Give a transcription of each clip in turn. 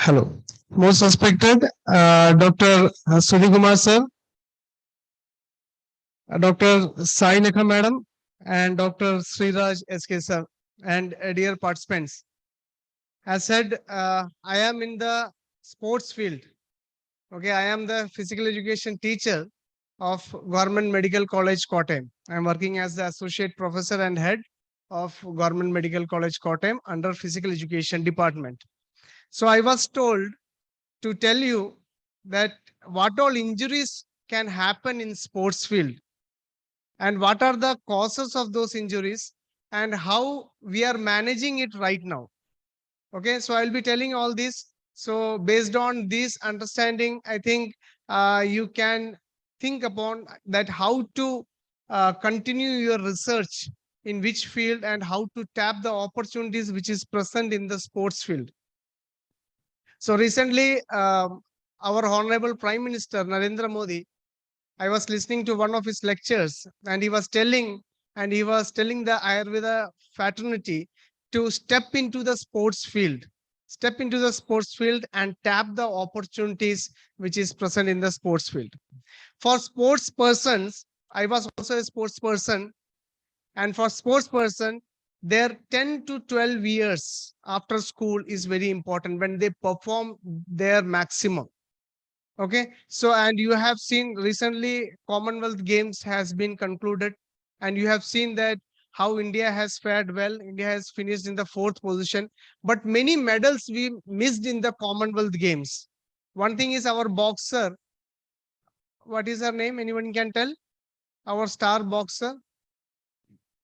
Hello. Most respected Dr. Sudhi Kumar sir, Dr. Sai Nekha madam, and Dr. Sriraj SK sir, and dear participants. As said, I am in the sports field. Okay, I am the physical education teacher of Government Medical College Kottayam. I am working as the associate professor and head of Government Medical College Kottayam under physical education department. So I was told to tell you that what all injuries can happen in sports field and what are the causes of those injuries and how we are managing it right now. Okay, so I'll be telling all this. So based on this understanding, I think you can think upon that how to continue your research in which field and how to tap the opportunities which is present in the sports field. So recently, our Honorable Prime Minister Narendra Modi, I was listening to one of his lectures, and he was telling the Ayurveda fraternity to step into the sports field, and tap the opportunities which is present in the sports field. For sports persons, I was also a sports person, and for sports person, their 10 to 12 years after school is very important when they perform their maximum. Okay, so and you have seen recently Commonwealth Games has been concluded, and you have seen that how India has fared well. India has finished in the fourth position, but many medals we missed in the Commonwealth Games. One thing is our boxer. What is her name? Anyone can tell? Our star boxer,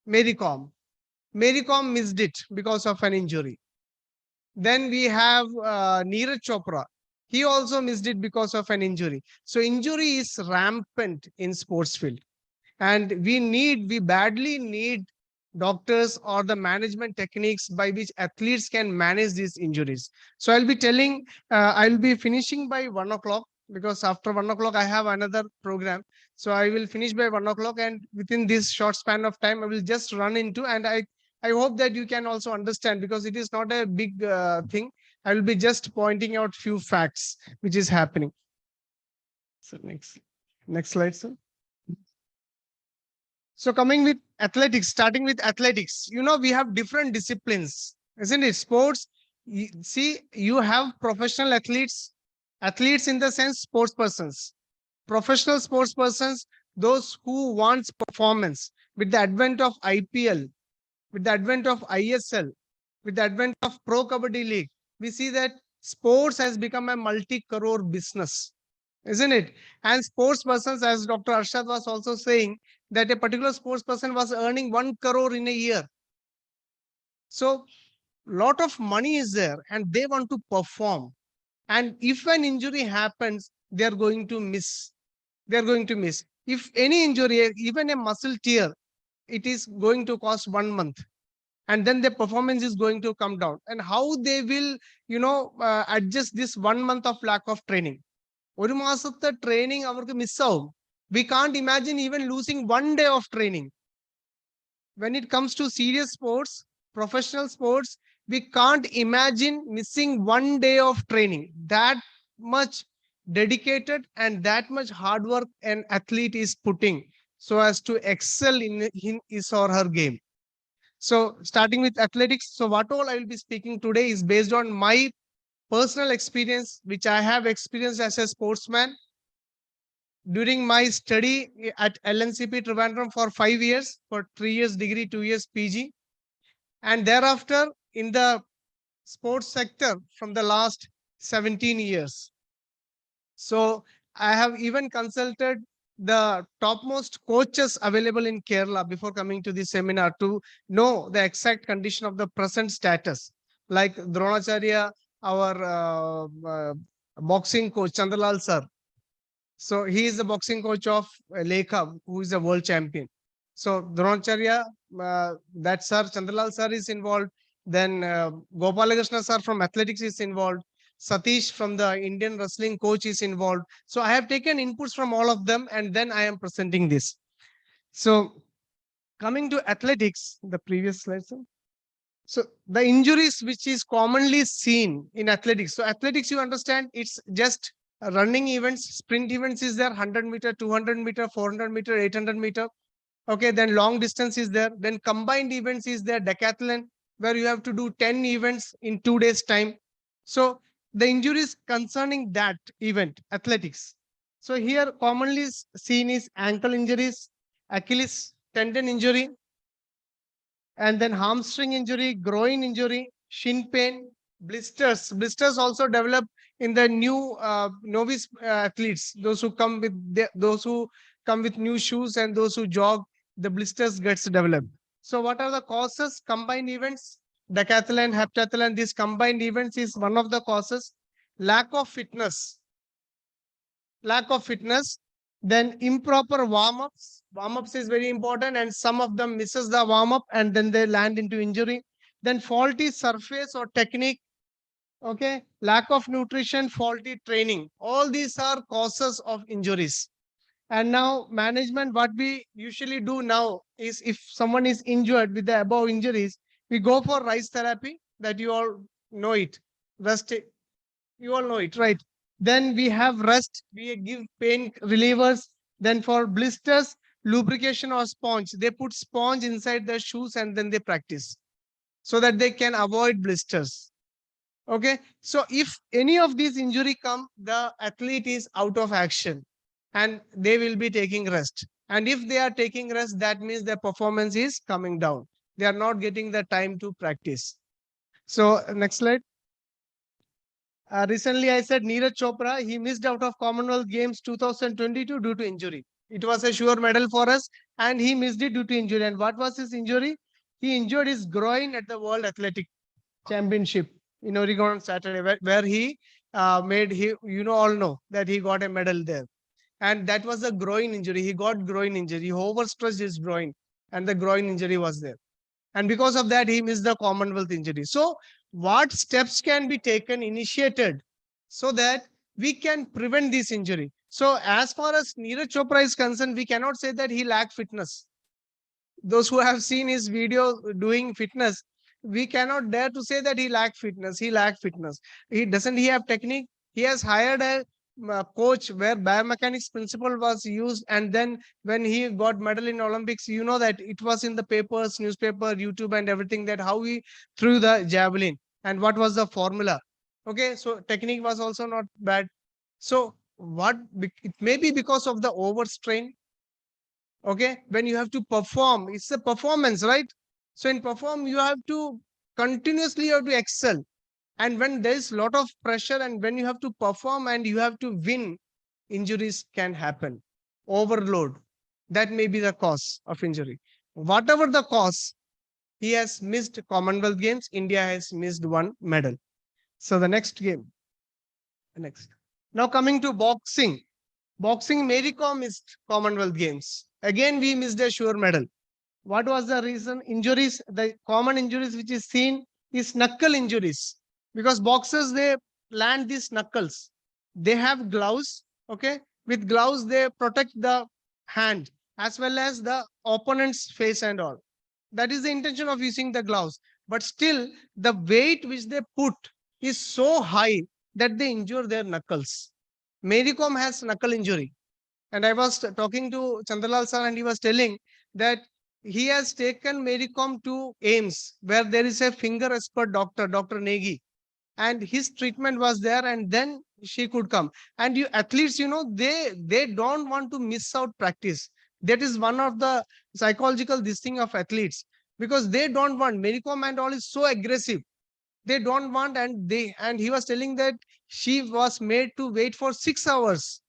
Mary Kom. Mary Kom missed it because of an injury. Then we have Neeraj Chopra. He also missed it because of an injury. So injury is rampant in sports field, and we badly need doctors or the management techniques by which athletes can manage these injuries. So I'll be finishing by 1 o'clock, because after 1 o'clock I have another program. So I will finish by 1 o'clock, and within this short span of time I will just run into, and I hope that you can also understand, because it is not a big thing. I will be just pointing out few facts which is happening. So next slide, sir. So coming with athletics, starting with athletics, we have different disciplines, isn't it? Sports, see, you have professional athletes, athletes in the sense sports persons, professional sports persons, those who wants performance. With the advent of IPL, with the advent of ISL, with the advent of Pro Kabaddi League, we see that sports has become a multi-crore business, isn't it? And sports persons, as Dr. Arshad was also saying, that a particular sports person was earning 1 crore in a year. So lot of money is there, and they want to perform. And if an injury happens, they are going to miss. They are going to miss. If any injury, even a muscle tear, it is going to cost 1 month, and then their performance is going to come down. And how they will adjust this 1 month of lack of training? ഒരു മാസത്തെ training അവർക്ക് മിസ്സാവും. We can't imagine even losing 1 day of training. When it comes to serious sports, professional sports, we can't imagine missing 1 day of training. That much dedicated and that much hard work an athlete is putting so as to excel in his or her game. So starting with athletics, so what all I will be speaking today is based on my personal experience, which I have experienced as a sportsman during my study at LNCP Trivandrum for 5 years, for 3 years degree, 2 years PG, and thereafter in the sports sector from the last 17 years. So I have even consulted the topmost coaches available in Kerala before coming to this seminar to know the exact condition of the present status. Like Dronacharya, our boxing coach Chandralal sir. So he is the boxing coach of Lekha, who is a world champion. So Dronacharya, that sir, Chandralal sir is involved. Then Gopalakrishna sir from athletics is involved. Satish from the Indian wrestling coach is involved. So I have taken inputs from all of them, and then I am presenting this. So coming to athletics, the previous slide, sir. So the injuries which is commonly seen in athletics. So athletics, you understand, it's just running events, sprint events is there, 100-meter, 200-meter, 400-meter, 800-meter. Okay, then long distance is there. Then combined events is there, decathlon, where you have to do 10 events in 2 days' time. So the injuries concerning that event, athletics. So here commonly seen is ankle injuries, Achilles tendon injury, and then hamstring injury, groin injury, shin pain, blisters. Blisters also develop in the new novice athletes. Those who come with those who come with new shoes and those who jog, the blisters gets developed. So, what are the causes? Combined events, decathlon, heptathlon. These combined events is one of the causes. Lack of fitness, lack of fitness, then improper warm-ups is very important, and some of them misses the warm-up and then they land into injury. Then faulty surface or technique, okay, lack of nutrition, faulty training, all these are causes of injuries. And now management, what we usually do now is, if someone is injured with the above injuries, we go for rise therapy, that you all know it. Rest, you all know it, right? Then we have rest, we give pain relievers. Then for blisters, lubrication or sponge, they put sponge inside their shoes and then they practice so that they can avoid blisters. Okay, so if any of these injury come, the athlete is out of action and they will be taking rest. And if they are taking rest, that means their performance is coming down. They are not getting the time to practice. So next slide. Recently, I said Neeraj Chopra, he missed out of Commonwealth Games 2022 due to injury. It was a sure medal for us, and he missed it due to injury. And what was his injury? He injured his groin at the World Athletic Championship in Oregon on Saturday, where he made, he, you know, all know that he got a medal there. And that was a groin injury. He got groin injury. He overstretched his groin, and the groin injury was there. And because of that, he missed the Commonwealth injury. So what steps can be taken, initiated, so that we can prevent this injury? So as far as Neeraj Chopra is concerned, we cannot say that he lacked fitness. Those who have seen his video doing fitness, we cannot dare to say that he lacked fitness. He lacked fitness. He doesn't he have technique? He has hired a coach where biomechanics principle was used, and then when he got medal in Olympics, you know that it was in the papers, newspaper, YouTube, and everything, that how he threw the javelin and what was the formula. Okay, so technique was also not bad. So what, it may be because of the overstrain. Okay, when you have to perform, it's a performance, right? So in perform, you have to continuously, you have to excel. And when there is a lot of pressure and when you have to perform and you have to win, injuries can happen. Overload, that may be the cause of injury. Whatever the cause, he has missed Commonwealth Games. India has missed one medal. So the next game, next. Now coming to boxing. Boxing, Mary Kom missed Commonwealth Games. Again, we missed a sure medal. What was the reason? Injuries, the common injuries which is seen is knuckle injuries. Because boxers, they land these knuckles. They have gloves, okay? With gloves, they protect the hand as well as the opponent's face and all. That is the intention of using the gloves. But still, the weight which they put is so high that they injure their knuckles. Mary Kom has knuckle injury. And I was talking to Chandralal sir, and he was telling that he has taken Mary Kom to AIMS, where there is a finger expert doctor, Dr. Negi, and his treatment was there, and then she could come. And you athletes, you know, they don't want to miss out practice. That is one of the psychological this thing of athletes, because they don't want. Mary Kom and all is so aggressive. They don't want, and he was telling that she was made to wait for 6 hours,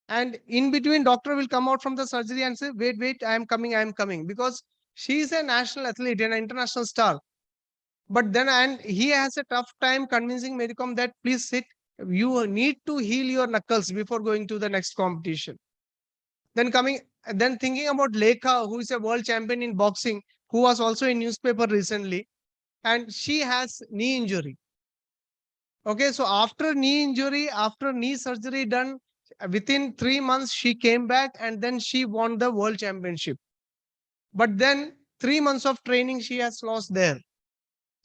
and in between doctor will come out from the surgery and say, wait, I am coming, because she is a national athlete and an international star. But then, and he has a tough time convincing Mary Kom that please sit, you need to heal your knuckles before going to the next competition. Then thinking about Lekha, who is a world champion in boxing, who was also in newspaper recently, and she has knee injury. Okay, so after knee injury, after knee surgery done, within 3 months, she came back and then she won the world championship. But then 3 months of training she has lost there.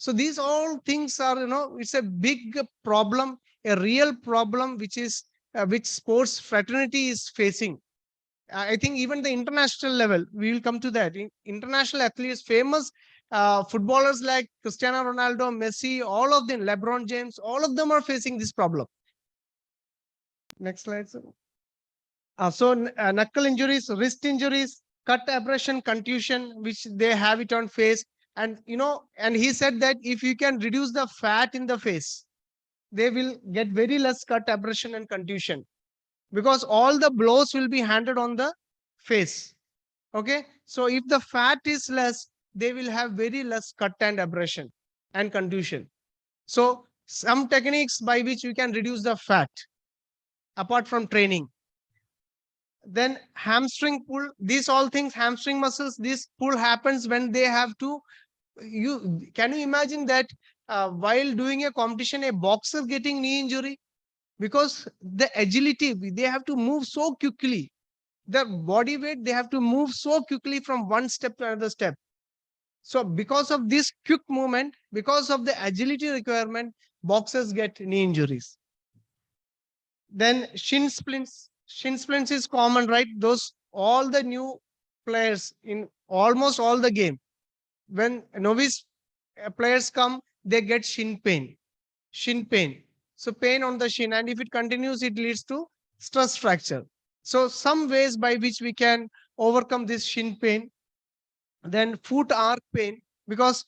So these all things are, it's a big problem, a real problem, which sports fraternity is facing. I think even the international level, we will come to that. International athletes, famous footballers like Cristiano Ronaldo, Messi, all of them, LeBron James, all of them are facing this problem. Next slide, sir. Knuckle injuries, wrist injuries, cut abrasion, contusion, which they have it on face. And he said that if you can reduce the fat in the face, they will get very less cut abrasion and contusion, because all the blows will be handed on the face. Okay, so if the fat is less, they will have very less cut and abrasion and contusion. So some techniques by which you can reduce the fat apart from training. Then hamstring pull, these all things, hamstring muscles, this pull happens when they have to, you can you imagine that while doing a competition, a boxer getting knee injury, because the agility, they have to move so quickly, the body weight, they have to move so quickly from one step to another step. So because of this quick movement, because of the agility requirement, boxers get knee injuries. Then shin splints. Shin splints is common, right? Those all the new players in almost all the game, when novice players come, they get shin pain. Shin pain. So pain on the shin, and if it continues, it leads to stress fracture. So some ways by which we can overcome this shin pain. Then foot arc pain, because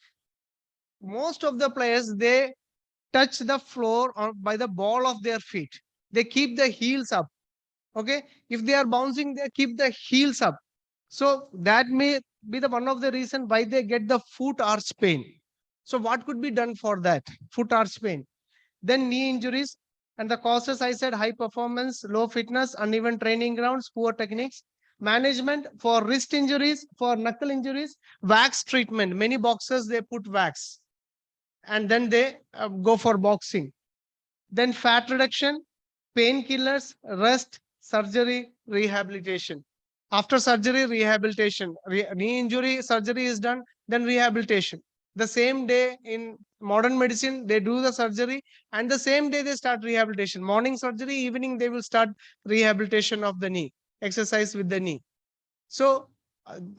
most of the players, they touch the floor or by the ball of their feet. They keep the heels up. Okay, if they are bouncing, they keep the heels up. So that may be the one of the reason why they get the foot arch pain. So what could be done for that foot arch pain? Then knee injuries, and the causes I said: high performance, low fitness, uneven training grounds, poor techniques. Management for wrist injuries, for knuckle injuries, wax treatment. Many boxers, they put wax and then they go for boxing. Then fat reduction, painkillers, rest, surgery, rehabilitation. After surgery, rehabilitation. Knee injury, surgery is done, then rehabilitation. The same day in modern medicine, they do the surgery, and the same day they start rehabilitation. Morning surgery, evening they will start rehabilitation of the knee, exercise with the knee. So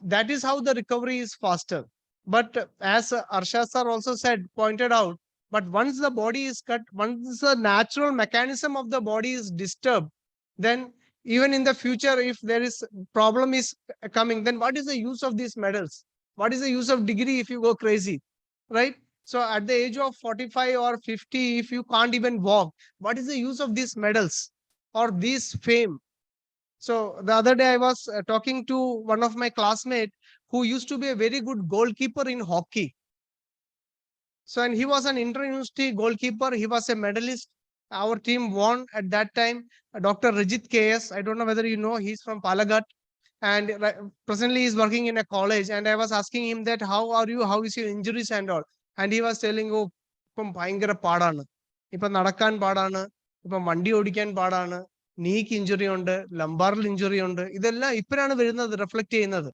that is how the recovery is faster. But as Arsha sir also said, pointed out, but once the body is cut, once the natural mechanism of the body is disturbed, then even in the future, if there is problem is coming, then what is the use of these medals? What is the use of degree if you go crazy, right? So at the age of 45 or 50, if you can't even walk, what is the use of these medals or this fame? So the other day I was talking to one of my classmates who used to be a very good goalkeeper in hockey. So, and he was an inter-university goalkeeper. He was a medalist. Our team won at that time. Dr. Rajit KS, I don't know whether you know, he's from Palagat. And presently he's working in a college. And I was asking him that, how are you? How is your injuries and all? And he was telling, oh, ഇപ്പം ഭയങ്കര പാടാണ്. ഇപ്പം നടക്കാൻ പാടാണ്. ഇപ്പം വണ്ടി ഓടിക്കാൻ പാടാണ്. നീക്ക് ഇഞ്ചുറി ഉണ്ട്, ലംബാറിൽ ഇഞ്ചുറി ഉണ്ട്. ഇതെല്ലാം ഇപ്പോഴാണ് വരുന്നത്, റിഫ്ലക്ട് ചെയ്യുന്നത്.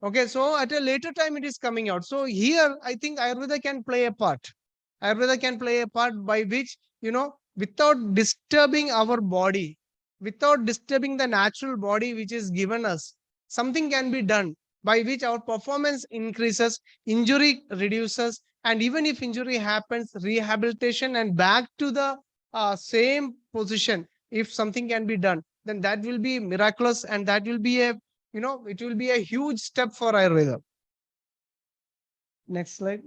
Okay, so at a later time it is coming out. So here I think Ayurveda can play a part. Ayurveda can play a part by which, without disturbing our body, without disturbing the natural body which is given us, something can be done by which our performance increases, injury reduces, and even if injury happens, rehabilitation and back to the same position, if something can be done, then that will be miraculous, and that will be a, it will be a huge step for Ayurveda. Next slide.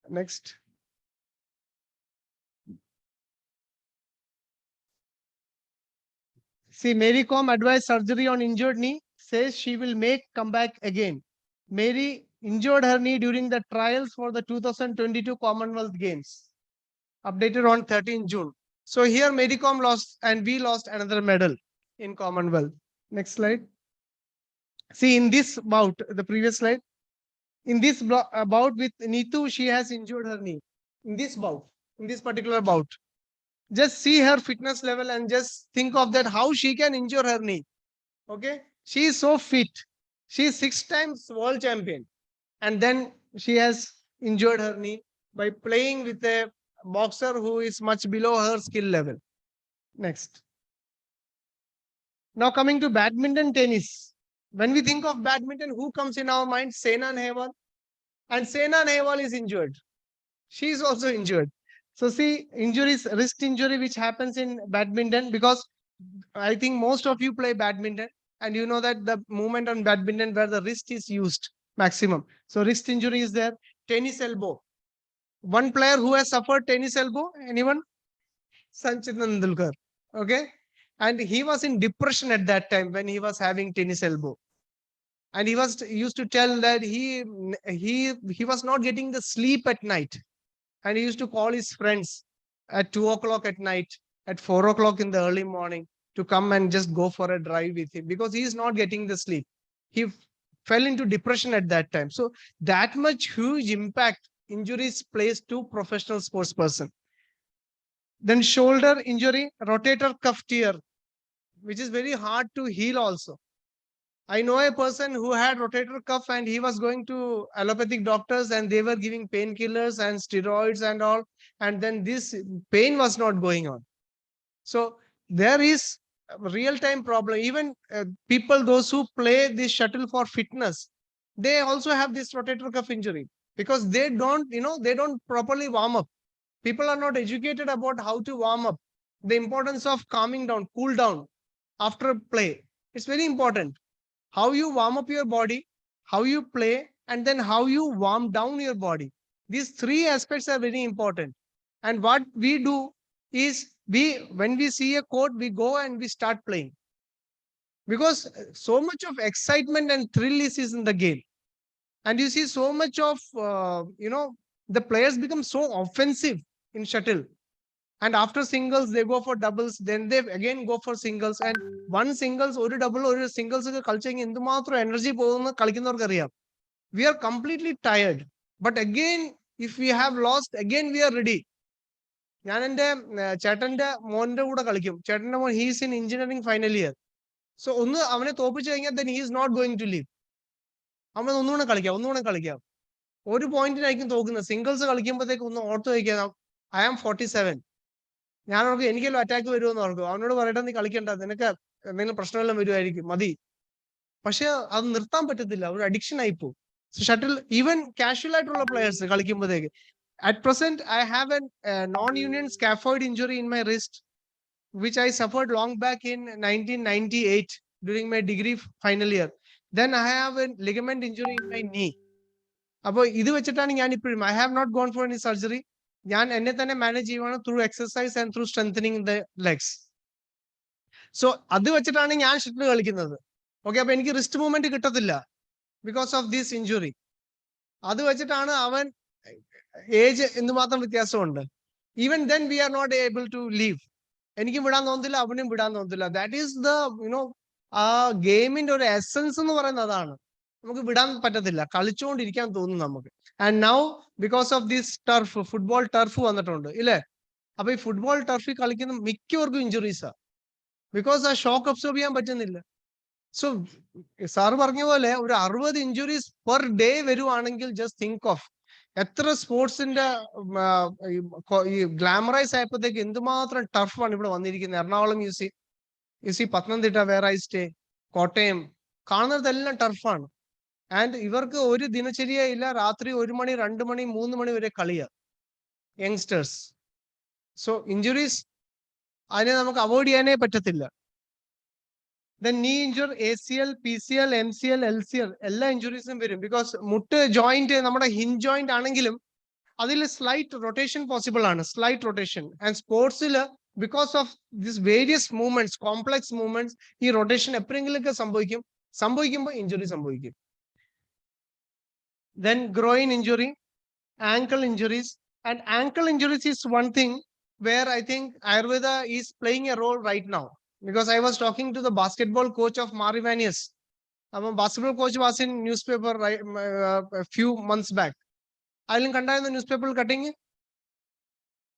Next. See, Mary Kom advised surgery on injured knee, says she will make comeback again. Mary injured her knee during the trials for the 2022 Commonwealth Games, updated on 13 June. So here Mary Kom lost and we lost another medal in Commonwealth. Next slide. See, in this bout, the previous slide, in this bout with Neetu, she has injured her knee. In this bout, in this particular bout, just see her fitness level and just think of that, how she can injure her knee. Okay, she is so fit. She is 6 times world champion. and then she has injured her knee by playing with a boxer who is much below her skill level. Next. Now coming to badminton, tennis. When we think of badminton, who comes in our mind? Saina Nehwal. And Saina Nehwal is injured. She is also injured. So see, injuries, wrist injury, which happens in badminton, because I think most of you play badminton, and you know that the movement on badminton where the wrist is used maximum. So wrist injury is there. Tennis elbow. One player who has suffered tennis elbow. Anyone? Sanchit Tendulkar. Okay, and he was in depression at that time when he was having tennis elbow, and he was used to tell that he was not getting the sleep at night, and he used to call his friends at 2 o'clock at night, at 4 o'clock in the early morning, to come and just go for a drive with him because he is not getting the sleep. He fell into depression at that time. So that much huge impact injuries plays to professional sports person. Then shoulder injury, rotator cuff tear, which is very hard to heal also. I know a person who had rotator cuff and he was going to allopathic doctors and they were giving painkillers and steroids and all. And then this pain was not going on. So there is a real time problem. Even people, those who play this shuttle for fitness, they also have this rotator cuff injury because they don't properly warm up. People are not educated about how to warm up, the importance of calming down, cool down after play. It's very important how you warm up your body, how you play, and then how you warm down your body. These three aspects are very important. And what we do is when we see a court, we go and we start playing because so much of excitement and thrill is in the game. And you see so much of, the players become so offensive in shuttle. And after singles, they go for doubles. Then they again go for singles. And one singles, or double, or singles, energy. We are completely tired. But again, if we have lost, again we are ready. Chetanda Monda would Kalikum. Chetanda, he is in engineering final year. So then he is not going to leave. One point I can talk in the singles I am 47. ഞാൻ ഓർക്കും എനിക്കെല്ലാം attack വരുമെന്ന് ഓർക്കും. അവനോട് പറയട്ടെ നീ കളിക്കണ്ട, നിനക്ക് എന്തെങ്കിലും പ്രശ്നമെല്ലാം വരുമായിരിക്കും, മതി. പക്ഷെ അത് നിർത്താൻ പറ്റത്തില്ല, ഒരു അഡിക്ഷൻ ആയിപ്പോ. ഷട്ടിൽ ഈവൻ കാഷ്വൽ ആയിട്ടുള്ള players കളിക്കുമ്പോഴത്തേക്ക് at present I have a non-union scaphoid injury in my wrist which I suffered long back in 1998 during my degree final year. Then I have a ligament injury in my knee. അപ്പോൾ ഇത് വെച്ചിട്ടാണ് ഞാൻ ഇപ്പോഴും I have not gone for any surgery. ഞാൻ എന്നെ തന്നെ manage ചെയ്യുവാണ് through exercise and through strengthening the legs. So അത് വെച്ചിട്ടാണ് ഞാൻ ഷട്ടിൽ കളിക്കുന്നത്. ഓക്കെ, അപ്പൊ എനിക്ക് റിസ്റ്റ് മൂവ്മെന്റ് കിട്ടത്തില്ല ബിക്കോസ് ഓഫ് ദിസ് ഇഞ്ചുറി. അത് വെച്ചിട്ടാണ് അവൻ ഏജ് എന്തുമാത്രം വ്യത്യാസമുണ്ട്. Even then we are not able to leave. എനിക്കും വിടാൻ തോന്നുന്നില്ല, അവനും വിടാൻ തോന്നുന്നില്ല. ദാറ്റ് ഈസ് ദ ആ ഗെയിമിന്റെ ഒരു എസൻസ് എന്ന് പറയുന്നത് അതാണ്. നമുക്ക് വിടാൻ പറ്റത്തില്ല, കളിച്ചുകൊണ്ടിരിക്കാൻ തോന്നും നമുക്ക്. And now because of this turf, football turf വന്നിട്ടുണ്ട് ഇല്ലേ? അപ്പൊ ഈ ഫുട്ബോൾ ടർഫിൽ കളിക്കുന്ന മിക്കവർക്കും ഇഞ്ചുറീസാ, ബിക്കോസ് ആ ഷോക്ക് അബ്സോർബ് ചെയ്യാൻ പറ്റുന്നില്ല. സോ സാറ് പറഞ്ഞ പോലെ ഒരു 60 ഇഞ്ചുറീസ് പെർ ഡേ വരുവാണെങ്കിൽ ജസ്റ്റ് തിങ്ക് ഓഫ് എത്ര സ്പോർട്സിന്റെ ഈ ഗ്ലാമറൈസ് ആയപ്പോഴത്തേക്ക് എന്തുമാത്രം ടർഫാണ് ഇവിടെ വന്നിരിക്കുന്നത്. Ernakulam you see Pathanamthitta, where I stay, Kottayam, കാണുന്നതെല്ലാം ടർഫാണ്. ആൻഡ് ഇവർക്ക് ഒരു ദിനചര്യയില്ല, രാത്രി 1 മണി 2 മണി 3 മണി വരെ കളിയാ യങ്സ്റ്റേഴ്സ്. സോ ഇഞ്ചുറീസ് അതിനെ നമുക്ക് അവോയ്ഡ് ചെയ്യാനേ പറ്റത്തില്ല. ദെൻ നീ ഇഞ്ചുർ, ACL, PCL, MCL, LCL എല്ലാ ഇഞ്ചുറീസും വരും. ബിക്കോസ് മുട്ട് ജോയിന്റ് നമ്മുടെ ഹിഞ്ച് ജോയിന്റ് ആണെങ്കിലും അതിൽ സ്ലൈറ്റ് റൊട്ടേഷൻ പോസിബിൾ ആണ്, സ്ലൈറ്റ് റൊട്ടേഷൻ. ആൻഡ് സ്പോർട്സിൽ because of this various movements, complex movements, ഈ റൊട്ടേഷൻ എപ്പോഴെങ്കിലുമൊക്കെ സംഭവിക്കുമ്പോൾ ഇഞ്ചുറി സംഭവിക്കും. Then groin injury, ankle injuries. And ankle injuries is one thing where I think Ayurveda is playing a role right now. Because I was talking to the basketball coach of Marivanius. A basketball coach was in newspaper a few months back. I didn't conduct the newspaper cutting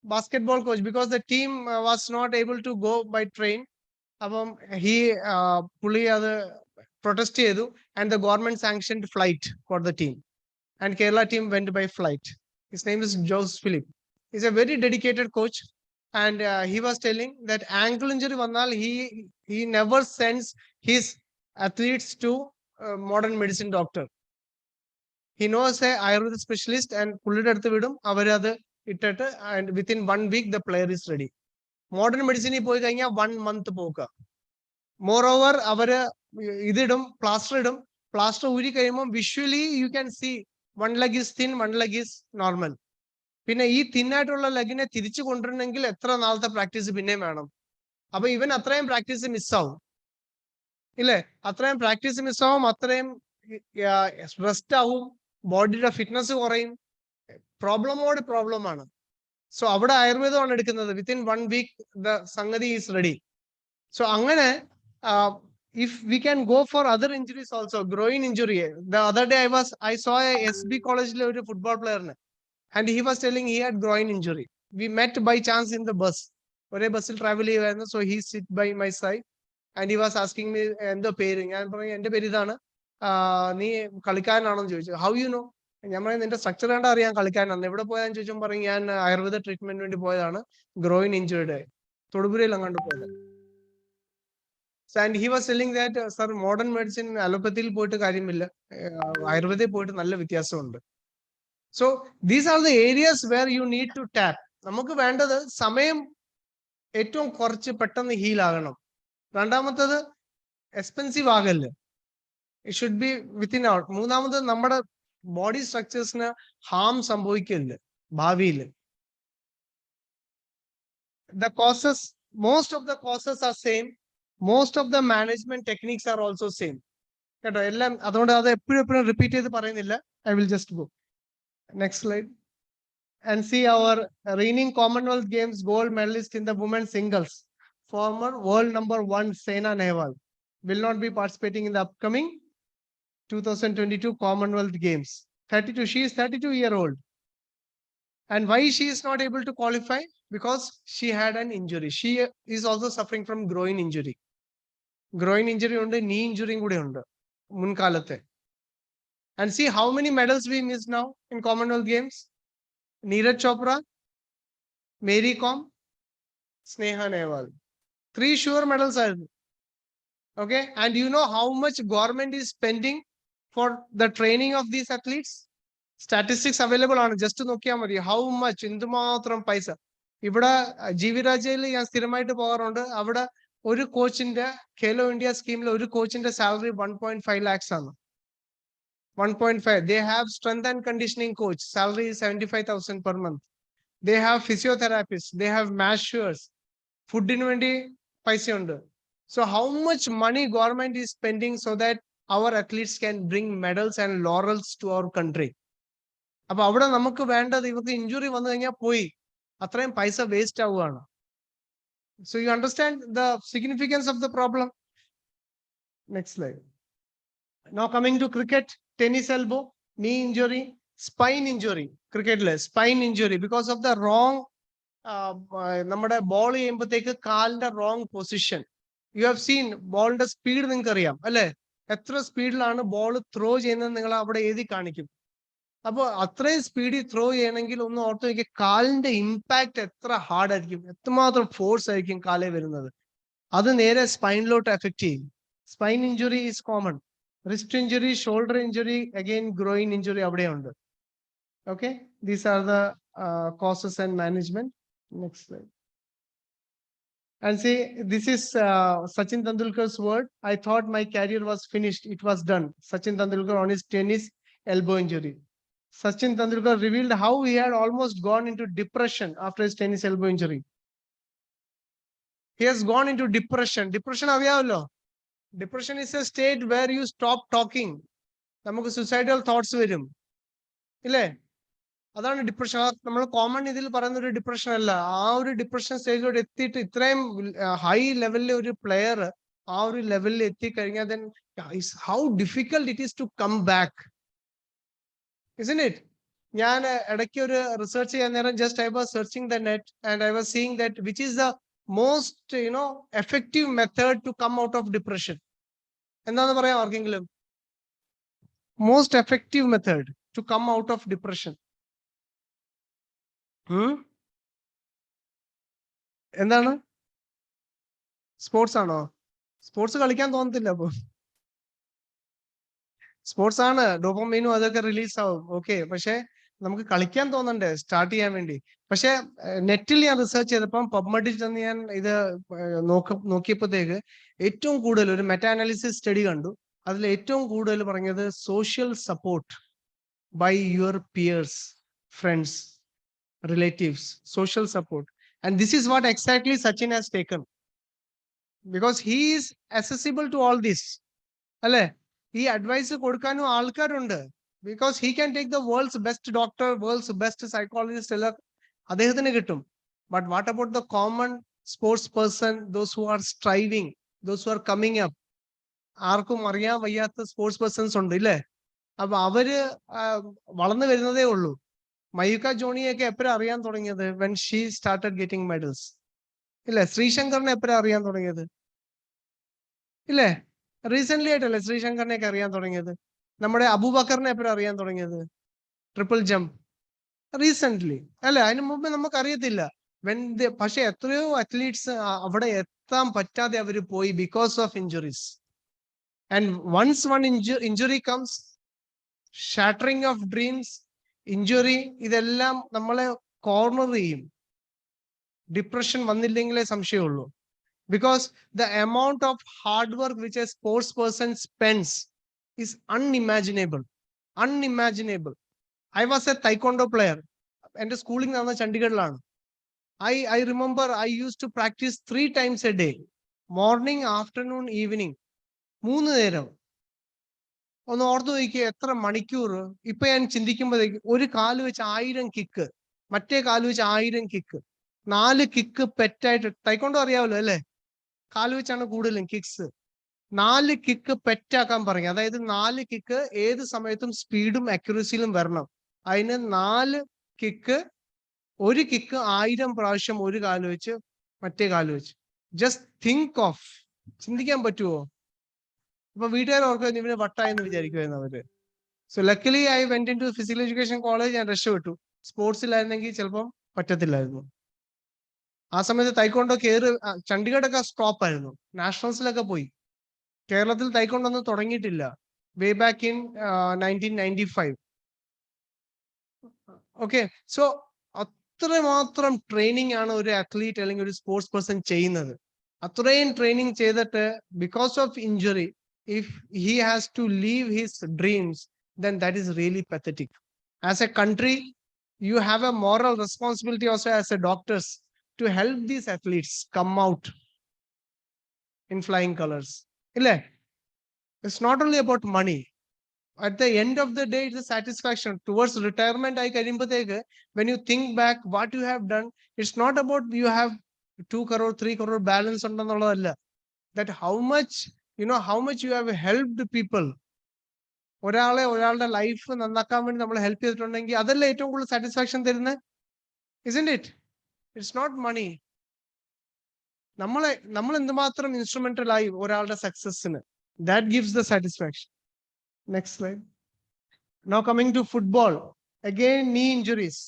basketball coach because the team was not able to go by train. He fully protested and the government sanctioned flight for the team. and Kerala team went by flight. His name is Jose Philip. He's a very dedicated coach, and he was telling that ankle injury vannal he never sends his athletes to modern medicine doctor. He knows a Ayurveda specialist and pulled at the vidum, and within 1 week the player is ready. Modern medicine poi kanya 1 month poka. Moreover, our plaster uri kayumbom visually you can see one leg is thin, one leg is normal. പിന്നെ ഈ തിന്നായിട്ടുള്ള ലെഗിനെ തിരിച്ചു കൊണ്ടുവരണമെങ്കിൽ എത്ര നാളത്തെ practice പിന്നെയും വേണം. അപ്പൊ ഇവൻ അത്രയും പ്രാക്ടീസ് മിസ്സാവും ഇല്ലേ? അത്രയും പ്രാക്ടീസ് മിസ്സാവും, അത്രയും റെസ്റ്റ് ആവും, ബോഡിയുടെ ഫിറ്റ്നസ് കുറയും. പ്രോബ്ലമാണ്. സോ അവിടെ ആയുർവേദമാണ് എടുക്കുന്നത്. വിത്തിൻ 1 week ദ സംഗതി ഈസ് റെഡി. സോ അങ്ങനെ if we can go for other injuries also, groin injury. The other day I saw a SB college le oru football player ne, and he was telling he had groin injury. We met by chance in the bus. Ore bus il travel cheyayirunnu, so he sit by my side and he was asking me endo peri. ഞാൻ പറഞ്ഞു എൻ്റെ പേര് ഇതാണ്, നീ കളിക്കാരനാണോ എന്ന് ചോദിച്ചു. How you know? ഞാൻ പറഞ്ഞു നിന്റെ സ്ട്രക്ചർ കണ്ടാ അറിയാം കളിക്കാരനാണ്. എവിടെ പോയാന്ന് ചോദിച്ചപ്പോൾ പറഞ്ഞു ഞാൻ ആയുർവേദ ട്രീറ്റ്മെന്റ് വേണ്ടി പോയതാണ്, ഗ്രോയിൻ ഇഞ്ചുർഡ് ആയി, തൊടുപുഴയിൽ അങ്ങോട്ട് പോയത്. And he was telling that sir, modern medicine allopathy പോയിട്ട് കാര്യമില്ല, ആയുർവേദയിൽ പോയിട്ട് നല്ല വ്യത്യാസമുണ്ട്. So these are the areas where you need to tap. നമുക്ക് വേണ്ടത് സമയം ഏറ്റവും കുറച്ച് പെട്ടെന്ന് ഹീൽ ആകണം. രണ്ടാമത്തത് എക്സ്പെൻസീവ് ആകല്ല, it should be within out. മൂന്നാമത് നമ്മുടെ ബോഡി സ്ട്രക്ചേഴ്സിന് ഹാം സംഭവിക്കില്ല ഭാവിയിൽ. The causes, most of the causes are same. Most of the management techniques are also same. കേട്ടോ, എല്ലാം അതുകൊണ്ട് അത് എപ്പോഴും റിപ്പീറ്റ് ചെയ്ത് പറയുന്നില്ല. I will just go. Next slide. And see our reigning Commonwealth Games gold medalist in the women's singles, former world number 1 Saina Nehwal, will not be participating in the upcoming 2022 Commonwealth Games. 32. She is 32-year-old. And why she is not able to qualify? Because she had an injury. She is also suffering from groin injury. Groin injury ഉണ്ട്, knee injury കൂടെ ഉണ്ട് മുൻകാലത്തെ. And see how many medals we missed now in Commonwealth Games. Neeraj Chopra, Mary Kom, Sneha Nehwal. 3 sure medals are. Okay, and you know how much government is spending for the training of these athletes? Statistics available ആണ്, just നോക്കിയാൽ മതി. How much, എന്തുമാത്രം പൈസ. ഇവിടെ ജീവിരാജയിൽ ഞാൻ സ്ഥിരമായിട്ട് പോകാറുണ്ട്. അവിടെ ഒരു കോച്ചിന്റെ ഖേലോ ഇന്ത്യ സ്കീമിൽ ഒരു കോച്ചിന്റെ സാലറി 1.5 lakhs ആണ്. 1.5. They have strength and conditioning coach. Salary is 75,000 per month. They have physiotherapists. They have masseurs. Food വേണ്ടി പൈസയുണ്ട്. So how much money government is spending so that our athletes can bring medals and laurels to our country? അപ്പൊ അവിടെ നമുക്ക് വേണ്ടത്, ഇവർക്ക് injury വന്നു കഴിഞ്ഞാൽ പോയി, അത്രയും പൈസ വേസ്റ്റ് ആവുകയാണ്. So you understand the significance of the problem. Next slide. Now coming to cricket, tennis elbow, knee injury, spine injury. Cricket spine injury because of the wrong നമ്മുടെ ബോൾ ചെയ്യുമ്പോഴത്തേക്ക് കാലിന്റെ wrong position. You have seen ബോളിന്റെ speed നിങ്ങൾക്ക് അറിയാം അല്ലെ? എത്ര സ്പീഡിലാണ് ball throw ചെയ്യുന്നത് നിങ്ങൾ അവിടെ എഴുതി കാണിക്കും. അപ്പോൾ അത്രയും സ്പീഡിൽ ത്രോ ചെയ്യണമെങ്കിൽ ഒന്ന് ഓർത്ത് നോക്കിയ കാലിന്റെ ഇമ്പാക്ട് എത്ര ഹാർഡ് ആയിരിക്കും, എത്രമാത്രം ഫോഴ്സ് ആയിരിക്കും കാലേ വരുന്നത്. അത് നേരെ സ്പൈനിലോട്ട് എഫക്ട് ചെയ്യും. Spine injury is common. Wrist injury, shoulder injury, again groin injury അവിടെയുണ്ട്. Okay, these are the causes and management. Next slide. And see, this is Sachin Tendulkar's word. I thought my career was finished. It was done. Sachin Tendulkar on his tennis elbow injury. Sachin Tendulkar revealed how he had almost gone into depression after his tennis elbow injury. He has gone into depression. Depression aviyavalo. Depression is a state where you stop talking. നമുക്ക് suicidal thoughts വരും ഇല്ലേ? അതാണ് depression. നമ്മൾ common ഇതിൽ പറയുന്ന ഒരു depression അല്ല. ആ ഒരു ഡിപ്രഷൻ സ്റ്റേജിലോട്ട് എത്തിയിട്ട് ഇത്രയും ഹൈ ലെവലിലെ ഒരു പ്ലെയർ ആ ഒരു ലെവലിൽ എത്തിക്കഴിഞ്ഞാൽ then how difficult it is to come back, isn't it? ഞാൻ ഇടയ്ക്ക് ഒരു റിസർച്ച് ചെയ്യാൻ നേരം just I was searching the net and I was seeing that which is the most effective method to come out of depression. എന്താന്ന് പറയാം ആർക്കെങ്കിലും? Most effective method. to come out of depression? എന്താണ്? Sports ആണോ? Sports കളിക്കാൻ തോന്നത്തില്ല. അപ്പൊ sports ആണ്, ഡോപ്പമൈനും അതൊക്കെ റിലീസ് ആവും. ഓക്കെ, പക്ഷെ നമുക്ക് കളിക്കാൻ തോന്നണ്ടേ സ്റ്റാർട്ട് ചെയ്യാൻ വേണ്ടി? പക്ഷെ നെറ്റിൽ ഞാൻ റിസർച്ച് ചെയ്തപ്പം പബ്മെഡിൽ ചെന്ന് ഞാൻ ഇത് നോക്കിയപ്പോഴത്തേക്ക് ഏറ്റവും കൂടുതൽ ഒരു മെറ്റാ അനാലിസിസ് സ്റ്റഡി കണ്ടു. അതിൽ ഏറ്റവും കൂടുതൽ പറഞ്ഞത് social support by your peers, friends, relatives, social support. And this is what exactly Sachin has taken, because he is accessible to all this. അല്ലേ? ഈ അഡ്വൈസ് കൊടുക്കാനും ആൾക്കാരുണ്ട്. Because he can take the world's best doctor, worlds best psychologist എല്ലാം അദ്ദേഹത്തിന് കിട്ടും. But what about the common sports person, those who are striving, those who are coming up? ആർക്കും അറിയാൻ വയ്യാത്ത സ്പോർട്സ് പേഴ്സൺസ് ഉണ്ട്, ഇല്ലേ? അപ്പൊ അവര് വളർന്നു വരുന്നതേ ഉള്ളൂ. മയൂക ജോണിയൊക്കെ എപ്പോഴാണ് അറിയാൻ തുടങ്ങിയത്? When she started getting medals, ഇല്ലേ? ശ്രീശങ്കറിനെ എപ്പോഴാണ് അറിയാൻ തുടങ്ങിയത്? ഇല്ലേ? റീസെന്റ് ആയിട്ടല്ലേ ശ്രീശങ്കറിനെയൊക്കെ അറിയാൻ തുടങ്ങിയത്? നമ്മുടെ അബൂബക്കറിനെ എപ്പോഴാണ് അറിയാൻ തുടങ്ങിയത്? ട്രിപ്പിൾ ജംപ് റീസെന്റ്ലി അല്ലെ? അതിന് മുമ്പ് നമുക്ക് അറിയത്തില്ല. പക്ഷെ എത്രയോ അത്ലീറ്റ്സ് അവിടെ എത്താൻ പറ്റാതെ അവര് പോയി because of injuries. And once one injury comes, shattering of dreams, injury, ഇതെല്ലാം നമ്മളെ കോർണർ ചെയ്യും. ഡിപ്രഷൻ വന്നില്ലെങ്കിലേ സംശയമുള്ളൂ. Because the amount of hard work which a sports person spends is unimaginable. Unimaginable. I was a taekwondo player. എൻ്റെ schooling നടന്ന ചണ്ഡീഗഡിലാണ്. I remember I used to practice 3 times a day. Morning, afternoon, evening, 3 നേരം. ഒന്ന് ഓർത്തു നോക്കിയേ എത്ര മണിക്കൂർ. ഇപ്പൊ ഞാൻ ചിന്തിക്കുമ്പോഴേക്ക് ഒരു കാല് വെച്ച് 1000 കിക്ക്, മറ്റേ കാല് വെച്ച് 1000 കിക്ക്, 4 കിക്ക് പെറ്റായിട്ട്. ടൈക്കോണ്ടോ അറിയാമല്ലോ അല്ലേ? കാല് വെച്ചാണ് കൂടുതലും കിക്സ്. 4 കിക്ക് പെറ്റാക്കാൻ പറയും. അതായത് 4 കിക്ക് ഏത് സമയത്തും സ്പീഡും അക്യുറസിയിലും വരണം. അതിന് 4 കിക്ക്, ഒരു കിക്ക് 1000 പ്രാവശ്യം ഒരു കാല് വെച്ച് മറ്റേ കാല് വെച്ച്. ജസ്റ്റ് തിങ്ക് ഓഫ്, ചിന്തിക്കാൻ പറ്റുമോ? അപ്പൊ വീട്ടുകാർ ഓർക്കും ഇവന് വട്ടായെന്ന് വിചാരിക്കുമായിരുന്നു അവര്. So luckily I went into physical education college, ഞാൻ രക്ഷപ്പെട്ടു. സ്പോർട്സിലായിരുന്നെങ്കിൽ ചിലപ്പം പറ്റത്തില്ലായിരുന്നു. ആ സമയത്ത് തൈക്കോണ്ടോ ചണ്ഡീഗഡൊക്കെ സ്റ്റോപ്പ് ആയിരുന്നു, നാഷണൽസിലൊക്കെ പോയി. കേരളത്തിൽ തൈക്കോണ്ടോ ഒന്നും തുടങ്ങിയിട്ടില്ല. Way back in 1995. Okay, so അത്രമാത്രം ട്രെയിനിങ് ആണ് ഒരു അത്ലീറ്റ് അല്ലെങ്കിൽ ഒരു സ്പോർട്സ് പേഴ്സൺ ചെയ്യുന്നത്. അത്രയും ട്രെയിനിങ് ചെയ്തിട്ട് because of injury if he has to leave his dreams, then that is really pathetic. As a country, you have a moral responsibility also as a doctors to help these athletes come out in flying colors. It's not only about money. At the end of the day, it's a satisfaction. Towards retirement, when you think back what you have done, it's not about you have 2 crore, 3 crore balance. That how much, how much you have helped people. ഒരാളുടെ life നന്നാക്കാൻ വേണ്ടി നമ്മൾ help ചെയ്തിട്ടുണ്ടെങ്കിൽ അതല്ലേ ഏറ്റവും കൂടുതൽ satisfaction തരുന്നത്? isn't it? It's not money. നമ്മൾ എന്തുമാത്രം ഇൻസ്ട്രുമെന്റൽ ആയി ഒരാളുടെ സക്സസിന്, that gives the satisfaction. Next slide. Now coming to football, again knee injuries,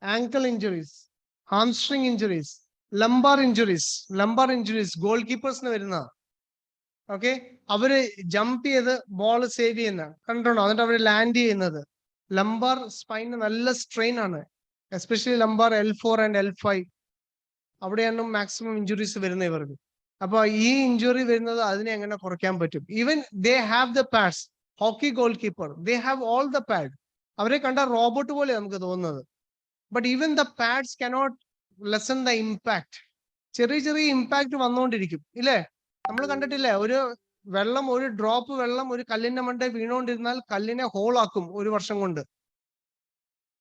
ankle injuries, hamstring injuries, lumbar injuries, goalkeepers വരുന്ന. ഓക്കെ, അവര് ജമ്പ് ചെയ്ത് ബോൾ സേവ് ചെയ്യുന്ന കണ്ടോ? എന്നിട്ട് അവര് ലാൻഡ് ചെയ്യുന്നത്. ലംബാർ സ്പൈന് നല്ല സ്ട്രെയിൻ ആണ്, especially lumbar L4 and L5. അവിടെയാണ് മാക്സിമം ഇഞ്ചുറീസ് വരുന്നത് ഇവർക്ക്. അപ്പൊ ഈ ഇഞ്ചുറി വരുന്നത് അതിനെ എങ്ങനെ കുറയ്ക്കാൻ പറ്റും? Even they have the pads. Hockey goalkeeper, they have all the pad. അവരെ കണ്ട റോബോട്ട് പോലെ നമുക്ക് തോന്നുന്നത്. But even the pads cannot lessen the impact. ചെറിയ ചെറിയ ഇമ്പാക്ട് വന്നുകൊണ്ടിരിക്കും, ഇല്ലേ? നമ്മൾ കണ്ടിട്ടില്ലേ, ഒരു ഡ്രോപ്പ് വെള്ളം ഒരു കല്ലിന്റെ മണ്ടേ വീണുകൊണ്ടിരുന്നാൽ കല്ലിനെ ഹോളാക്കും 1 വർഷം കൊണ്ട്.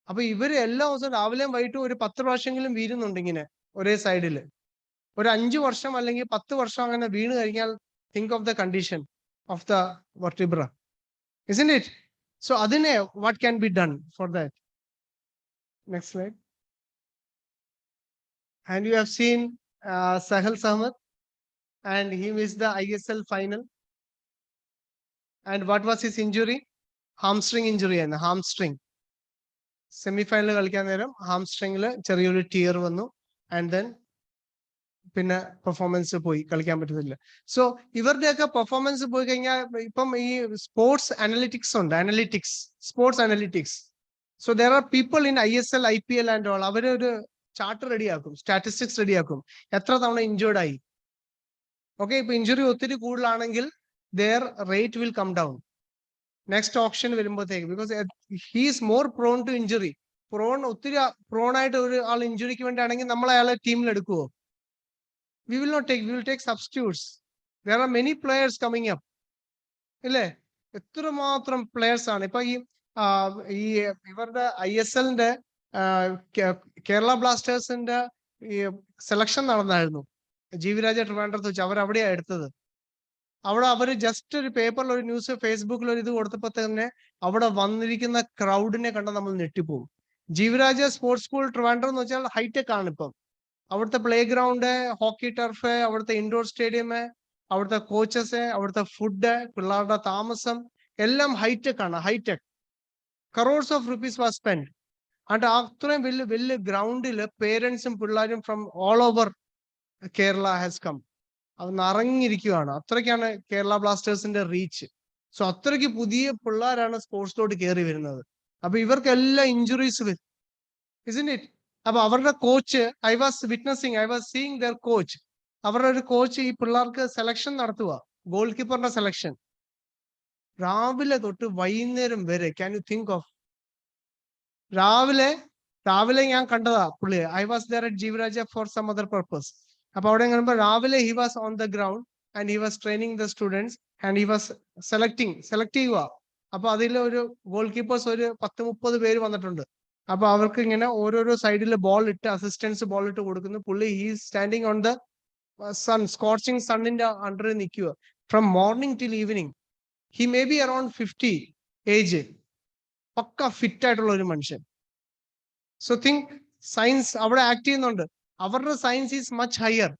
അപ്പൊ ഇവര് എല്ലാ ദിവസവും രാവിലെയും വൈകിട്ടും ഒരു 10 പ്രാവശ്യമെങ്കിലും വീഴുന്നുണ്ട് ഇങ്ങനെ ഒരേ സൈഡിൽ. ഒരു 5 വർഷം അല്ലെങ്കിൽ 10 വർഷം അങ്ങനെ വീണ് കഴിഞ്ഞാൽ think of the condition of the vertebra, isn't it? So adine what can be done for that? Next slide. And you have seen Sahil Samad, and he missed the ISL final. And what was his injury? Hamstring injury ആയിരുന്നു. Hamstring semi final കളിക്കാൻ നേരം ഹാംസ്ട്രിങ്ങിൽ ചെറിയൊരു tear വന്നു. And then പിന്നെ performance പോയി, കളിക്കാൻ പറ്റുന്നില്ല. So ഇവരുടെയൊക്കെ പെർഫോമൻസ് പോയി കഴിഞ്ഞാൽ ഇപ്പം ഈ സ്പോർട്സ് അനലിറ്റിക്സ് ഉണ്ട്, sports analytics. So there are people in ISL IPL and all. അവരൊരു ചാർട്ട് റെഡിയാക്കും, സ്റ്റാറ്റിസ്റ്റിക്സ് റെഡിയാക്കും, എത്ര തവണ ഇഞ്ചേർഡ് ആയി. ഓക്കെ, ഇപ്പൊ ഇഞ്ചുറി ഒത്തിരി കൂടുതലാണെങ്കിൽ their rate will come down next option വരുമ്പോഴത്തേക്ക്. Because he is more prone to injury. ഒത്തിരി പ്രോൺ ആയിട്ട് ഒരു ആൾ ഇഞ്ചുറിക്ക് വേണ്ടിയാണെങ്കിൽ നമ്മൾ അയാളെ ടീമിൽ എടുക്കുവോ? We will not take, we will take substitutes. There are many players coming up. ഇല്ലേ? എത്രമാത്രം പ്ലേയേഴ്സ് ആണ് ഇപ്പൊ ഈ ഇവരുടെ ISLന്റെ കേരള ബ്ലാസ്റ്റേഴ്സിന്റെ ഈ സെലക്ഷൻ നടന്നായിരുന്നു. ജീവിരാജ ട്രിവാൻഡ്രത്ത് വെച്ച് അവരവിടെയാ എടുത്തത്. അവിടെ അവര് ജസ്റ്റ് ഒരു പേപ്പറിൽ ഒരു ന്യൂസ്, ഫേസ്ബുക്കിൽ ഒരു ഇത് കൊടുത്തപ്പോ തന്നെ അവിടെ വന്നിരിക്കുന്ന ക്രൗഡിനെ കണ്ട നമ്മൾ ഞെട്ടിപ്പോകും. ജീവിരാജ സ്പോർട്സ് സ്കൂൾ ട്രിവാൻഡ്രം എന്ന് വെച്ചാൽ ഹൈടെക് ആണ് ഇപ്പം. അവിടുത്തെ പ്ലേ ഗ്രൗണ്ട്, ഹോക്കി ടർഫ്, അവിടുത്തെ ഇൻഡോർ സ്റ്റേഡിയം, അവിടുത്തെ കോച്ചസ്, അവിടുത്തെ ഫുഡ്, പിള്ളേരുടെ താമസം എല്ലാം ഹൈടെക് ആണ്. Hi tech crores of rupees was spent. And അത്രയും വലിയ വലിയ ഗ്രൗണ്ടിൽ പേരൻസും പിള്ളേരും from all over Kerala has come. അത് നിറഞ്ഞിരിക്കുകയാണ്. അത്രയ്ക്കാണ് കേരള ബ്ലാസ്റ്റേഴ്സിന്റെ റീച്ച്. സോ അത്രയ്ക്ക് പുതിയ പിള്ളേരാണ് സ്പോർട്സിലോട്ട് കയറി വരുന്നത്. അപ്പൊ ഇവർക്കെല്ലാം ഇഞ്ചുറീസ് വരും, isn't it? അപ്പൊ അവരുടെ coach, I was seeing there coach. അവരുടെ ഒരു കോച്ച് ഈ പിള്ളേർക്ക് സെലക്ഷൻ നടത്തുക, ഗോൾ കീപ്പറിന്റെ സെലക്ഷൻ രാവിലെ തൊട്ട് വൈകുന്നേരം വരെ. Can you think of? രാവിലെ ഞാൻ കണ്ടതാ പുള്ളി. I was there at Jeevaraja for some other purpose. അപ്പൊ അവിടെ കാണുമ്പോൾ രാവിലെ he was on the ground and he was training the students and he was select ചെയ്യുക. അപ്പൊ അതിൽ ഒരു ഗോൾ കീപ്പേഴ്സ് ഒരു 10-30 പേര് വന്നിട്ടുണ്ട്. അപ്പൊ അവർക്ക് ഇങ്ങനെ ഓരോരോ സൈഡിൽ ബോൾ ഇട്ട്, അസിസ്റ്റൻസ് ബോൾ ഇട്ട് കൊടുക്കുന്നു. പുള്ളി he standing on the sun, scorching സണ്ണിന്റെ അണ്ടറിൽ നിൽക്കുക from morning till evening. He may be around 50 age, pukka fit ആയിട്ടുള്ള ഒരു മനുഷ്യൻ. സോ തിങ്ക് സയൻസ് അവിടെ ആക്ട് ചെയ്യുന്നുണ്ട്. അവരുടെ സയൻസ് ഈസ് മച്ച് ഹയർ.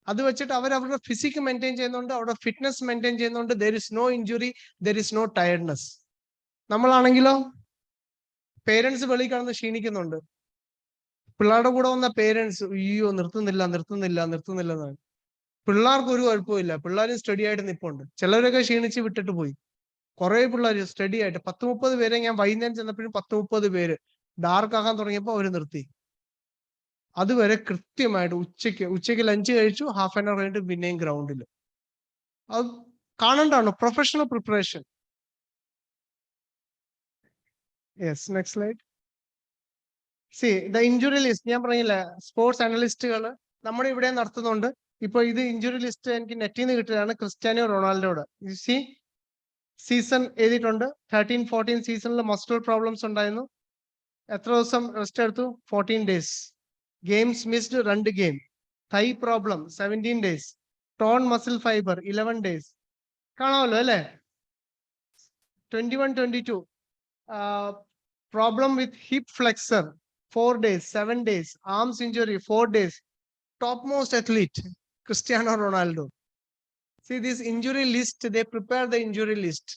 അത് വെച്ചിട്ട് അവരുടെ ഫിസിക് മെയിൻറ്റെയിൻ ചെയ്യുന്നുണ്ട്, അവരുടെ ഫിറ്റ്നസ് മെയിൻറ്റെയിൻ ചെയ്യുന്നുണ്ട്. There is no injury, there is no tiredness. നമ്മളാണെങ്കിലോ പേരൻസ് വെളിയിൽ കിടന്ന് ക്ഷീണിക്കുന്നുണ്ട്. പിള്ളേരുടെ കൂടെ വന്ന പേരൻസ് അയ്യോ നിർത്തുന്നില്ല. പിള്ളേർക്ക് ഒരു കുഴപ്പമില്ല, പിള്ളേരും സ്റ്റഡി ആയിട്ട് നിൽപ്പുണ്ട്. ചിലരൊക്കെ ക്ഷീണിച്ച് വിട്ടിട്ട് പോയി. കുറെ പിള്ളേർ സ്റ്റഡി ആയിട്ട് 10-30 പേരെ ഞാൻ വൈകുന്നേരം ചെന്നപ്പോഴും 10-30 പേര് ഡാർക്ക് ആകാൻ തുടങ്ങിയപ്പോൾ അവർ നിർത്തി. അതുവരെ കൃത്യമായിട്ട് ഉച്ചയ്ക്ക് ലഞ്ച് കഴിച്ചു, ഹാഫ് ആൻ അവർ കഴിഞ്ഞിട്ട് പിന്നെയും ഗ്രൗണ്ടിൽ. അത് കാണണ്ടാണോ? Professional preparation. Yes, next slide. See the injury list. ഞാൻ പറഞ്ഞില്ല, സ്പോർട്സ് അനലിസ്റ്റുകൾ നമ്മുടെ ഇവിടെ നടത്തുന്നുണ്ട്. ഇപ്പൊ ഇത് ഇഞ്ചുറി ലിസ്റ്റ് എനിക്ക് നെറ്റിൽ നിന്ന് കിട്ടിയതാണ്. ക്രിസ്ത്യാനോ റൊണാൾഡോയുടെ സീസൺ എഴുതിയിട്ടുണ്ട്. 13-14 സീസണിൽ മസ്കുലർ പ്രോബ്ലംസ് ഉണ്ടായിരുന്നു. എത്ര ദിവസം റെസ്റ്റ് എടുത്തു? 14 days. Games missed 2 game. Thigh problem 17 days. Tone muscle fibre 11 days. കാണാമല്ലോ അല്ലേ? 21-22 problem with hip flexor 4 days, 7 days. Arms injury 4 days. Top most athlete Cristiano Ronaldo. See this injury list, they prepare the injury list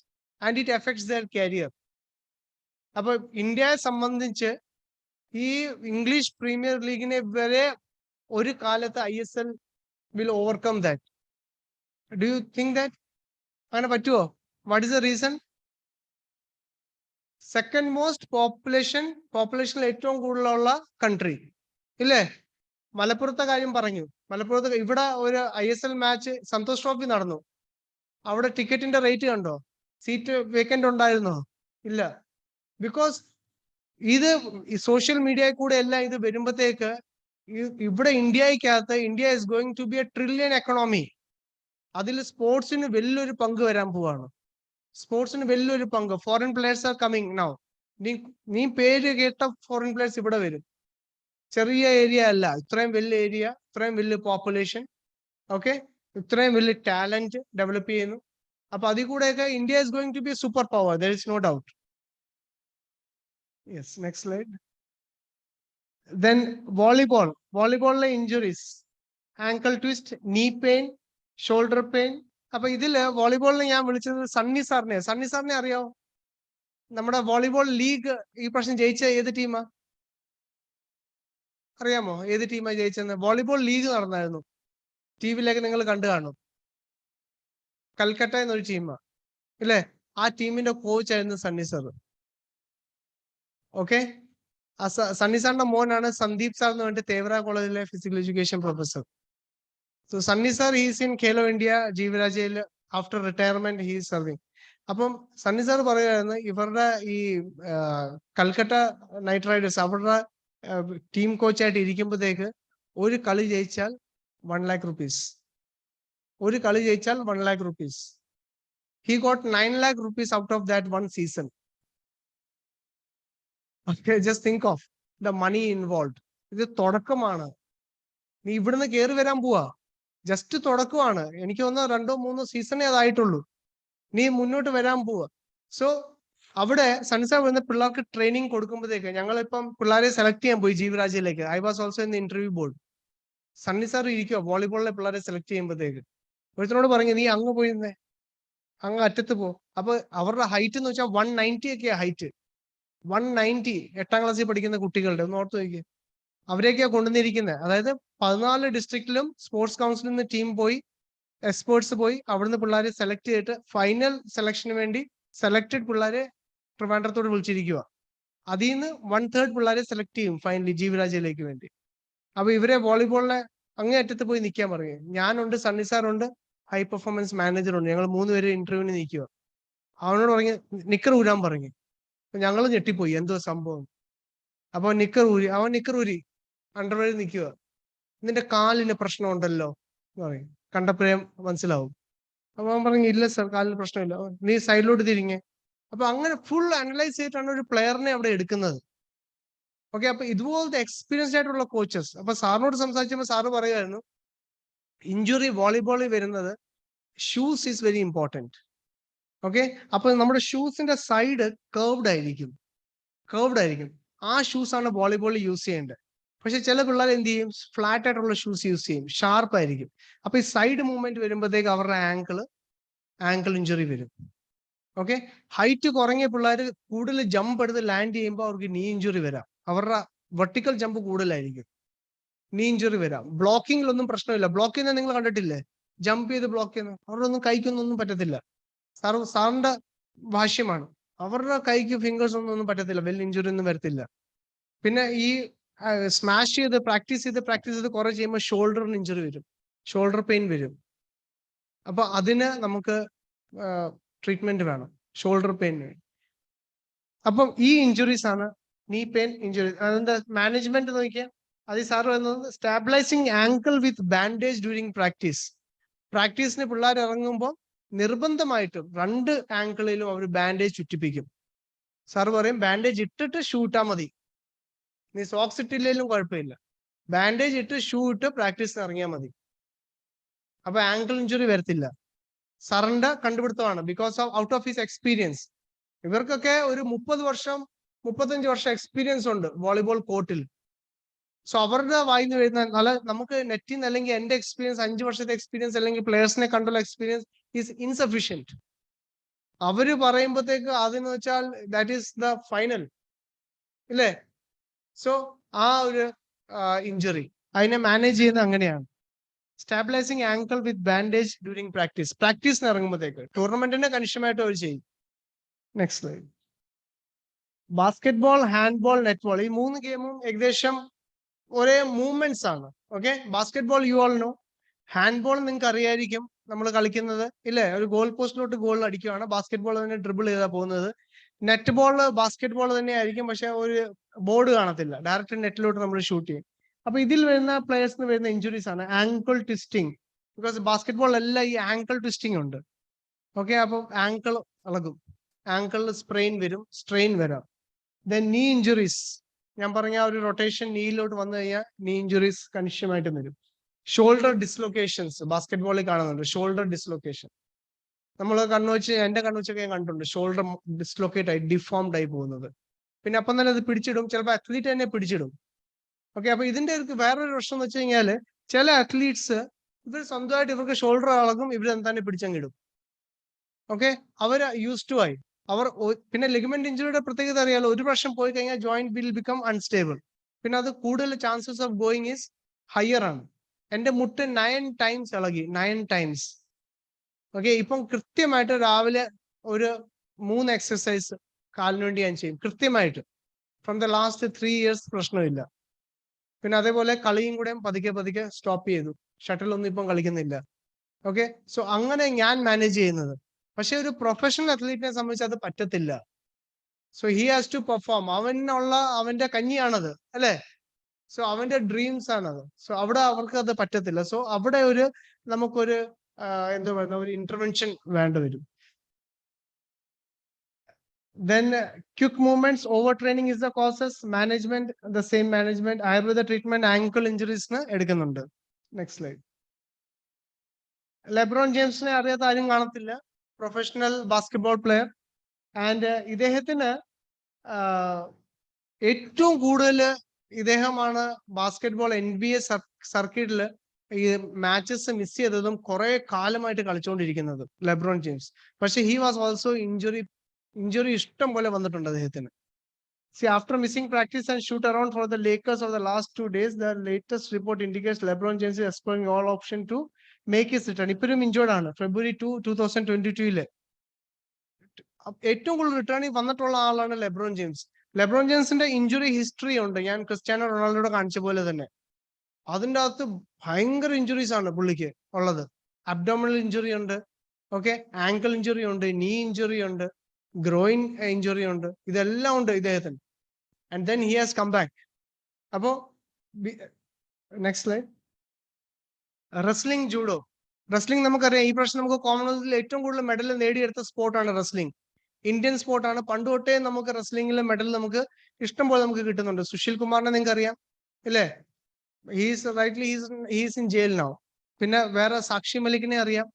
and it affects their career. അപ്പൊ ഇന്ത്യയെ സംബന്ധിച്ച് ഈ English premier ലീഗിനെ വരെ ഒരു കാലത്ത് ISL will overcome that. Do you think that? അങ്ങനെ പറ്റുമോ? What is the reason? Second most പോപ്പുലേഷനിൽ ഏറ്റവും കൂടുതലുള്ള കൺട്രി ഇല്ലേ? മലപ്പുറത്തെ കാര്യം പറഞ്ഞു. മലപ്പുറത്ത് ഇവിടെ ഒരു ISL മാച്ച് സന്തോഷ് ട്രോഫി നടന്നു. അവിടെ ടിക്കറ്റിന്റെ റേറ്റ് കണ്ടോ? സീറ്റ് വേക്കന്റ് ഉണ്ടായിരുന്നോ? ഇല്ല. ബിക്കോസ് ഇത് സോഷ്യൽ മീഡിയയിൽ കൂടെ എല്ലാം ഇത് വരുമ്പോഴത്തേക്ക് ഇവിടെ India is going to be a trillion economy. അതിൽ സ്പോർട്സിന് വലിയൊരു പങ്ക് വരാൻ പോവാണ്. Foreign players are coming now. നീ പേര് കേട്ട ഫോറിൻ പ്ലേയേഴ്സ് ഇവിടെ വരും. ചെറിയ ഏരിയ അല്ല, ഇത്രയും വലിയ ഏരിയ, ഇത്രയും വലിയ പോപ്പുലേഷൻ, ഓക്കെ, ഇത്രയും വലിയ ടാലന്റ് ഡെവലപ്പ് ചെയ്യുന്നു. അപ്പൊ അതിൽ കൂടെയൊക്കെ India is going to be super power. There is no doubt. Yes, next slide. Then വോളിബോളിലെ injuries, ankle twist, knee pain, shoulder pain. അപ്പൊ ഇതില് വോളിബോളിന് ഞാൻ വിളിച്ചത് സണ്ണി സാറിനെ അറിയാവോ? നമ്മുടെ വോളിബോൾ ലീഗ് ഈ പ്രാവശ്യം ജയിച്ച ഏത് ടീമാ അറിയാമോ? ഏത് ടീമാ ജയിച്ചെന്ന്? വോളിബോൾ ലീഗ് നടന്നായിരുന്നു, ടിവിയിലേക്ക് നിങ്ങൾ കണ്ടു കാണും. കൽക്കട്ട എന്നൊരു ടീമാ, ഇല്ലേ? ആ ടീമിന്റെ കോച്ച് ആയിരുന്നു സണ്ണി സാർ. ഓക്കെ, സണ്ണി സാറിന്റെ മോനാണ് സന്ദീപ് സാർ എന്ന് പറഞ്ഞിട്ട് തേവര കോളേജിലെ physical education professor. So Sunny sir is in Khelo India ജീവരാജയിൽ. After retirement he is serving. അപ്പം സണ്ണി സാർ പറയുമായിരുന്നു, ഇവരുടെ ഈ കൽക്കട്ട നൈറ്റ് റൈഡേഴ്സ് അവരുടെ ടീം കോച്ചായിട്ട് ഇരിക്കുമ്പോഴത്തേക്ക് ഒരു കളി ജയിച്ചാൽ 1 lakh rupees. ഒരു കളി ജയിച്ചാൽ 1 lakh rupees. He got 9 lakh rupees out of that one season. Okay, just think of the money involved. ഇത് തുടക്കമാണ്. നീ ഇവിടുന്ന് കയറി വരാൻ പോവാ, ജസ്റ്റ് തുടക്കമാണ്. എനിക്ക് തോന്നുന്നു 2-3 സീസണേ അതായിട്ടുള്ളൂ. നീ മുന്നോട്ട് വരാൻ പോവാ. സോ അവിടെ സൺസാർ വരുന്ന പിള്ളേർക്ക് ട്രെയിനിങ് കൊടുക്കുമ്പോഴത്തേക്ക്, ഞങ്ങളിപ്പം പിള്ളേരെ സെലക്ട് ചെയ്യാൻ പോയി ജീവരാജയിലേക്ക്. I was also in the interview board. Sunny sir ഇരിക്കുക വോളിബോളിലെ പിള്ളേരെ സെലക്ട് ചെയ്യുമ്പോഴത്തേക്ക് ഒരുത്തനോട് പറഞ്ഞു, നീ അങ്ങ് പോയിരുന്നേ, അങ്ങ് അറ്റത്ത് പോ. അപ്പൊ അവരുടെ ഹൈറ്റ് എന്ന് വെച്ചാൽ 190 ഒക്കെയാ ഹൈറ്റ്. 190 8ാം ക്ലാസ്സിൽ പഠിക്കുന്ന കുട്ടികളുടെ ഒന്ന് ഓർത്ത് നോക്കിയേ. അവരെയൊക്കെയാ കൊണ്ടുവന്നിരിക്കുന്നത്. അതായത് 14 ഡിസ്ട്രിക്റ്റിലും സ്പോർട്സ് കൗൺസിലിൽ നിന്ന് ടീം പോയി, എക്സ്പേർട്സ് പോയി, അവിടുന്ന് പിള്ളേരെ സെലക്ട് ചെയ്തിട്ട് ഫൈനൽ സെലക്ഷന് വേണ്ടി സെലക്ടഡ് പിള്ളേരെ ട്രിവാൻഡ്രത്തോട് വിളിച്ചിരിക്കുക. അതിൽ നിന്ന് 1/3 പിള്ളേരെ സെലക്ട് ചെയ്യും ഫൈനലി ജീവരാജയിലേക്ക് വേണ്ടി. അപ്പൊ ഇവരെ വോളിബോളിലെ അങ്ങേ അറ്റത്ത് പോയി നിൽക്കാൻ പറയും. ഞാനുണ്ട്, സണ്ണി സാറുണ്ട്, ഹൈ പെർഫോമൻസ് മാനേജർ ഉണ്ട്. ഞങ്ങൾ 3 പേര് ഇന്റർവ്യൂവിന് നിൽക്കുക. അവനോട് പറഞ്ഞ് നിക്കർ ഊരാൻ പറഞ്ഞു. ഞങ്ങൾ ഞെട്ടിപ്പോയി, എന്തോ സംഭവം. അപ്പൊ നിക്കർ ഊരി, അവൻ നിക്കർ ഊരി അണ്ടർവെയർ നിൽക്കുക. നിന്റെ കാലിന് പ്രശ്നം ഉണ്ടല്ലോ എന്ന് പറയും. കണ്ടപ്പോഴേ മനസ്സിലാവും. അപ്പൊ അവൻ പറഞ്ഞു, ഇല്ല സർ, കാലിന് പ്രശ്നമില്ല. നീ സൈഡിലോട്ട് തിരിഞ്ഞേ. അപ്പൊ അങ്ങനെ ഫുൾ അനലൈസ് ചെയ്തിട്ടാണ് ഒരു പ്ലെയറിനെ അവിടെ എടുക്കുന്നത്. ഓക്കെ, അപ്പൊ ഇതുപോലത്തെ എക്സ്പീരിയൻസ്ഡ് ആയിട്ടുള്ള കോച്ചസ്. അപ്പൊ സാറിനോട് സംസാരിച്ചപ്പോൾ സാറ് പറയുമായിരുന്നു, ഇഞ്ചുറി വോളിബോളിൽ വരുന്നത് shoes is very important. Okay, അപ്പൊ നമ്മുടെ ഷൂസിന്റെ സൈഡ് കർവ്ഡ് ആയിരിക്കും. ആ ഷൂസ് ആണ് വോളിബോളിൽ യൂസ് ചെയ്യേണ്ടത്. പക്ഷെ ചില പിള്ളേർ എന്ത് ചെയ്യും, ഫ്ലാറ്റ് ആയിട്ടുള്ള ഷൂസ് യൂസ് ചെയ്യും, ഷാർപ്പ് ആയിരിക്കും. അപ്പൊ ഈ സൈഡ് മൂവ്മെന്റ് വരുമ്പോഴത്തേക്ക് അവരുടെ ആങ്കിൾ ഇഞ്ചുറി വരും. ഓക്കെ, ഹൈറ്റ് കുറഞ്ഞ പിള്ളേർ കൂടുതൽ ജമ്പ് എടുത്ത് ലാൻഡ് ചെയ്യുമ്പോൾ അവർക്ക് നീ ഇഞ്ചുറി വരാം. അവരുടെ വെർട്ടിക്കൽ ജമ്പ് കൂടുതലായിരിക്കും, നീ ഇഞ്ചുറി വരാം. ബ്ലോക്കിങ്ങിലൊന്നും പ്രശ്നമില്ല. ബ്ലോക്ക് ചെയ്യുന്നത് നിങ്ങൾ കണ്ടിട്ടില്ലേ? ജമ്പ് ചെയ്ത് ബ്ലോക്ക് ചെയ്യുന്നത് അവരുടെ ഒന്നും കൈക്കൊന്നും പറ്റത്തില്ല. സാറിന്റെ ഭാഷ്യമാണ്, അവരുടെ കൈക്ക് ഫിംഗേഴ്സ് ഒന്നും പറ്റത്തില്ല, വെൽ ഇഞ്ചുറി ഒന്നും വരത്തില്ല. പിന്നെ ഈ സ്മാഷ് ചെയ്ത് പ്രാക്ടീസ് ചെയ്ത് കുറെ ചെയ്യുമ്പോൾ ഷോൾഡറിന് ഇഞ്ചുറി വരും, ഷോൾഡർ പെയിൻ വരും. അപ്പൊ അതിന് നമുക്ക് ട്രീറ്റ്മെന്റ് വേണം, ഷോൾഡർ പെയിൻ. അപ്പം ഈ ഇഞ്ചുറീസ് ആണ് നീ പെയിൻ ഇഞ്ചുറി. അതിന്റെ മാനേജ്മെന്റ് നോക്കിയാൽ അത് സാറ് വരുന്നത് സ്റ്റാബിലൈസിങ് ആങ്കിൾ വിത്ത് ബാൻഡേജ് ഡ്യൂറിങ് പ്രാക്ടീസ്. പ്രാക്ടീസിന് പിള്ളേർ ഇറങ്ങുമ്പോൾ നിർബന്ധമായിട്ടും 2 ആങ്കിളിലും അവർ ബാൻഡേജ് ചുറ്റിപ്പിക്കും. സാറ് പറയും, ബാൻഡേജ് ഇട്ടിട്ട് ഷൂ ഇട്ടാൽ മതി, നീ സോക്സ് ഇട്ടില്ലെങ്കിലും കുഴപ്പമില്ല, ബാൻഡേജ് ഇട്ട് ഷൂ ഇട്ട് പ്രാക്ടീസിന് ഇറങ്ങിയാൽ മതി. അപ്പൊ ആങ്കിൾ ഇഞ്ചുറി വരത്തില്ല. സാറിന്റെ കണ്ടുപിടുത്തമാണ്, because of out of his experience. ഇവർക്കൊക്കെ ഒരു 35 വർഷം എക്സ്പീരിയൻസ് ഉണ്ട് വോളിബോൾ കോർട്ടിൽ. സോ അവരുടെ വായിന്ന് വരുന്ന നല്ല, നമുക്ക് നെറ്റിൽ നിന്ന് അല്ലെങ്കിൽ എന്റെ എക്സ്പീരിയൻസ് 5 വർഷത്തെ എക്സ്പീരിയൻസ് അല്ലെങ്കിൽ പ്ലേയേഴ്സിനെ കണ്ടുള്ള എക്സ്പീരിയൻസ് ഈസ് ഇൻസഫിഷ്യന്റ്. അവര് പറയുമ്പോഴത്തേക്ക് അതെന്ന് വെച്ചാൽ ദാറ്റ് ഈസ് ദ ഫൈനൽ, ഇല്ലേ? സോ ആ ഒരു ഇഞ്ചുറി അതിനെ മാനേജ് ചെയ്യുന്നത് അങ്ങനെയാണ്. സ്റ്റാബിലൈസിങ് ആങ്കിൾ വിത്ത് ബാൻഡേജ് ഡ്യൂറിങ് പ്രാക്ടീസിന് ഇറങ്ങുമ്പോഴത്തേക്ക്. ടൂർണമെന്റിനെ കണിശമായിട്ട് അവർ ചെയ്യും. Next slide. Basketball, handball, netball, ഈ 3 ഗെയിമും ഏകദേശം ഒരേ മൂവ്മെന്റ്സ് ആണ്. Okay, basketball you all no. Handball നിങ്ങൾക്ക് അറിയായിരിക്കും, നമ്മൾ കളിക്കുന്നത് ഇല്ലേ, ഒരു ഗോൾ പോസ്റ്റിലോട്ട് ഗോൾ അടിക്കുകയാണ്. ബാസ്കറ്റ്ബോൾ തന്നെ ഡ്രിബിൾ ചെയ്താ പോകുന്നത്. നെറ്റ് ബോൾ ബാസ്കറ്റ്ബോൾ തന്നെ ആയിരിക്കും, പക്ഷെ ഒരു ബോർഡ് കാണത്തില്ല, ഡയറക്റ്റ് നെറ്റിലോട്ട് നമ്മൾ ഷൂട്ട് ചെയ്യും. അപ്പൊ ഇതിൽ വരുന്ന പ്ലേയേഴ്സിന് വരുന്ന ഇഞ്ചുറീസ് ആണ് ആങ്കിൾ ട്വിസ്റ്റിംഗ്. ബിക്കോസ് ബാസ്കറ്റ്ബോൾ എല്ലാം ഈ ആങ്കിൾ ട്വിസ്റ്റിംഗ് ഉണ്ട്. ഓക്കെ, അപ്പൊ ആങ്കിൾ ഇളകും, ആങ്കിളിൽ സ്ട്രെയിൻ വരാം. ദെൻ നീ ഇഞ്ചുറീസ്, ഞാൻ പറഞ്ഞ ഒരു റൊട്ടേഷൻ നീയിലോട്ട് വന്നു കഴിഞ്ഞാൽ നീ ഇഞ്ചുറീസ് കണിശമായിട്ടും വരും. ഷോൾഡർ ഡിസ്ലൊക്കേഷൻസ് ബാസ്കറ്റ്ബോളിൽ കാണുന്നുണ്ട്. ഷോൾഡർ ഡിസ്ലൊക്കേഷൻ നമ്മൾ എന്റെ കണ്ണുവെച്ചൊക്കെ ഞാൻ കണ്ടിട്ടുണ്ട്, ഷോൾഡർ ഡിസ്ലൊക്കേറ്റ് ആയി ഡിഫോംഡ് ആയി പോകുന്നത്. പിന്നെ അപ്പം തന്നെ അത് പിടിച്ചിടും, ചിലപ്പോൾ അത്ലീറ്റ് തന്നെ പിടിച്ചിടും. ഓക്കെ, അപ്പൊ ഇതിന്റെ വേറൊരു പ്രശ്നം എന്ന് വെച്ച് കഴിഞ്ഞാല് ചില അത്ലീറ്റ്സ് ഇവർ സ്വന്തമായിട്ട് ഇവർക്ക് ഷോൾഡർ ഇളകും, ഇവർ എന്തായാലും പിടിച്ചങ്ങിടും. ഓക്കെ, അവര് യൂസ് ടു ആയി. അവർ പിന്നെ ലിഗമെന്റ് ഇഞ്ചുറിയുടെ പ്രത്യേകത അറിയാലോ, ഒരു പ്രാവശ്യം പോയി കഴിഞ്ഞാൽ ജോയിന്റ് വിൽ ബിക്കം അൺസ്റ്റേബിൾ. പിന്നെ അത് കൂടുതൽ chances of going is higher ആണ്. എന്റെ മുട്ട് 9 times ഇളകി, 9 times. ഓക്കെ, ഇപ്പം കൃത്യമായിട്ട് രാവിലെ ഒരു 3 എക്സസൈസ് കാലിന് വേണ്ടി ഞാൻ ചെയ്യും കൃത്യമായിട്ട്. ഫ്രം ദ ലാസ്റ്റ് 3 years പ്രശ്നമില്ല. പിന്നെ അതേപോലെ കളിയും കൂടെ പതുക്കെ പതുക്കെ സ്റ്റോപ്പ് ചെയ്തു. ഷട്ടിലൊന്നും ഇപ്പം കളിക്കുന്നില്ല. ഓക്കെ, സോ അങ്ങനെ ഞാൻ മാനേജ് ചെയ്യുന്നത്. പക്ഷെ ഒരു പ്രൊഫഷണൽ അത്ലീറ്റിനെ സംബന്ധിച്ച് അത് പറ്റത്തില്ല. So he has to perform. അവന്റെ കഞ്ഞിയാണത്, അല്ലെ? സോ അവന്റെ ഡ്രീംസ് ആണത്. സോ അവിടെ അവർക്ക് അത് പറ്റത്തില്ല. സോ അവിടെ നമുക്കൊരു എന്താ പറയുക, ഒരു ഇന്റർവെൻഷൻ വേണ്ടി വരും. Then quick movements, overtraining is the causes. Management, the same management. Ayurveda treatment, ankle injuries എടുക്കുന്നുണ്ട്. Next slide. ലെബ്രോൺ ജെയിംസിനെ അറിയാത്ത ആരും കാണത്തില്ല. Professional basketball player. ആൻഡ് ഇദ്ദേഹത്തിന് ഏറ്റവും കൂടുതൽ ഇദ്ദേഹമാണ് ബാസ്കറ്റ്ബോൾ NBA സർക്യൂട്ടിൽ ഈ മാച്ചസ് മിസ് ചെയ്തതും കുറെ കാലമായിട്ട് കളിച്ചുകൊണ്ടിരിക്കുന്നത് ലെബ്രോൺ ജെയിംസ്. പക്ഷെ ഹി വാസ് ഓൾസോ ഇഞ്ചുറി ഇഷ്ടം പോലെ വന്നിട്ടുണ്ട് അദ്ദേഹത്തിന്. See, after missing practice and shoot around for the Lakers of the last 2 days, the latest report indicates LeBron James is exploring all options to make his return. ഇപ്പോഴും injured ആണ്. February 2, 2022 ഏറ്റവും കൂടുതൽ റിട്ടേണിൽ വന്നിട്ടുള്ള ആളാണ് ലെബ്രോൺ ജെയിംസ്. ലെബ്രോൺ ജെയിംസിന്റെ injury history ഉണ്ട്, ഞാൻ ക്രിസ്ത്യാനോ റൊണാൾഡോയുടെ കാണിച്ച പോലെ തന്നെ. അതിൻ്റെ അകത്ത് ഭയങ്കര ഇഞ്ചുറീസ് ആണ് പുള്ളിക്ക് ഉള്ളത്. അബ്ഡോമിനൽ ഇഞ്ചുറി ഉണ്ട്, ഓക്കെ, ആങ്കിൾ ഇഞ്ചുറി ഉണ്ട്, നീ ഇഞ്ചുറി ഉണ്ട്, ഗ്രോയിൻ ഇഞ്ചുറി ഉണ്ട്, ഇതെല്ലാം ഉണ്ട് ഇദ്ദേഹത്തിന്. And then he has come back. അപ്പോ next slide. Wrestling, judo. Wrestling നമുക്കറിയാം, ഈ പ്രാവശ്യം നമുക്ക് കോമൺവെൽത്തിൽ ഏറ്റവും കൂടുതൽ മെഡൽ നേടിയെടുത്ത സ്പോർട്ടാണ് റെസ്ലിംഗ്. ഇന്ത്യൻ സ്പോർട്ടാണ്. പണ്ട് തൊട്ടേ നമുക്ക് റെസ്ലിംഗിലെ മെഡൽ നമുക്ക് ഇഷ്ടം പോലെ നമുക്ക് കിട്ടുന്നുണ്ട്. സുശീൽ കുമാറിനെ നിങ്ങൾക്ക് അറിയാം, ഇല്ലേ? He's in jail now. പിന്നെ വേറെ സാക്ഷി മലിക്കിനെ അറിയാം,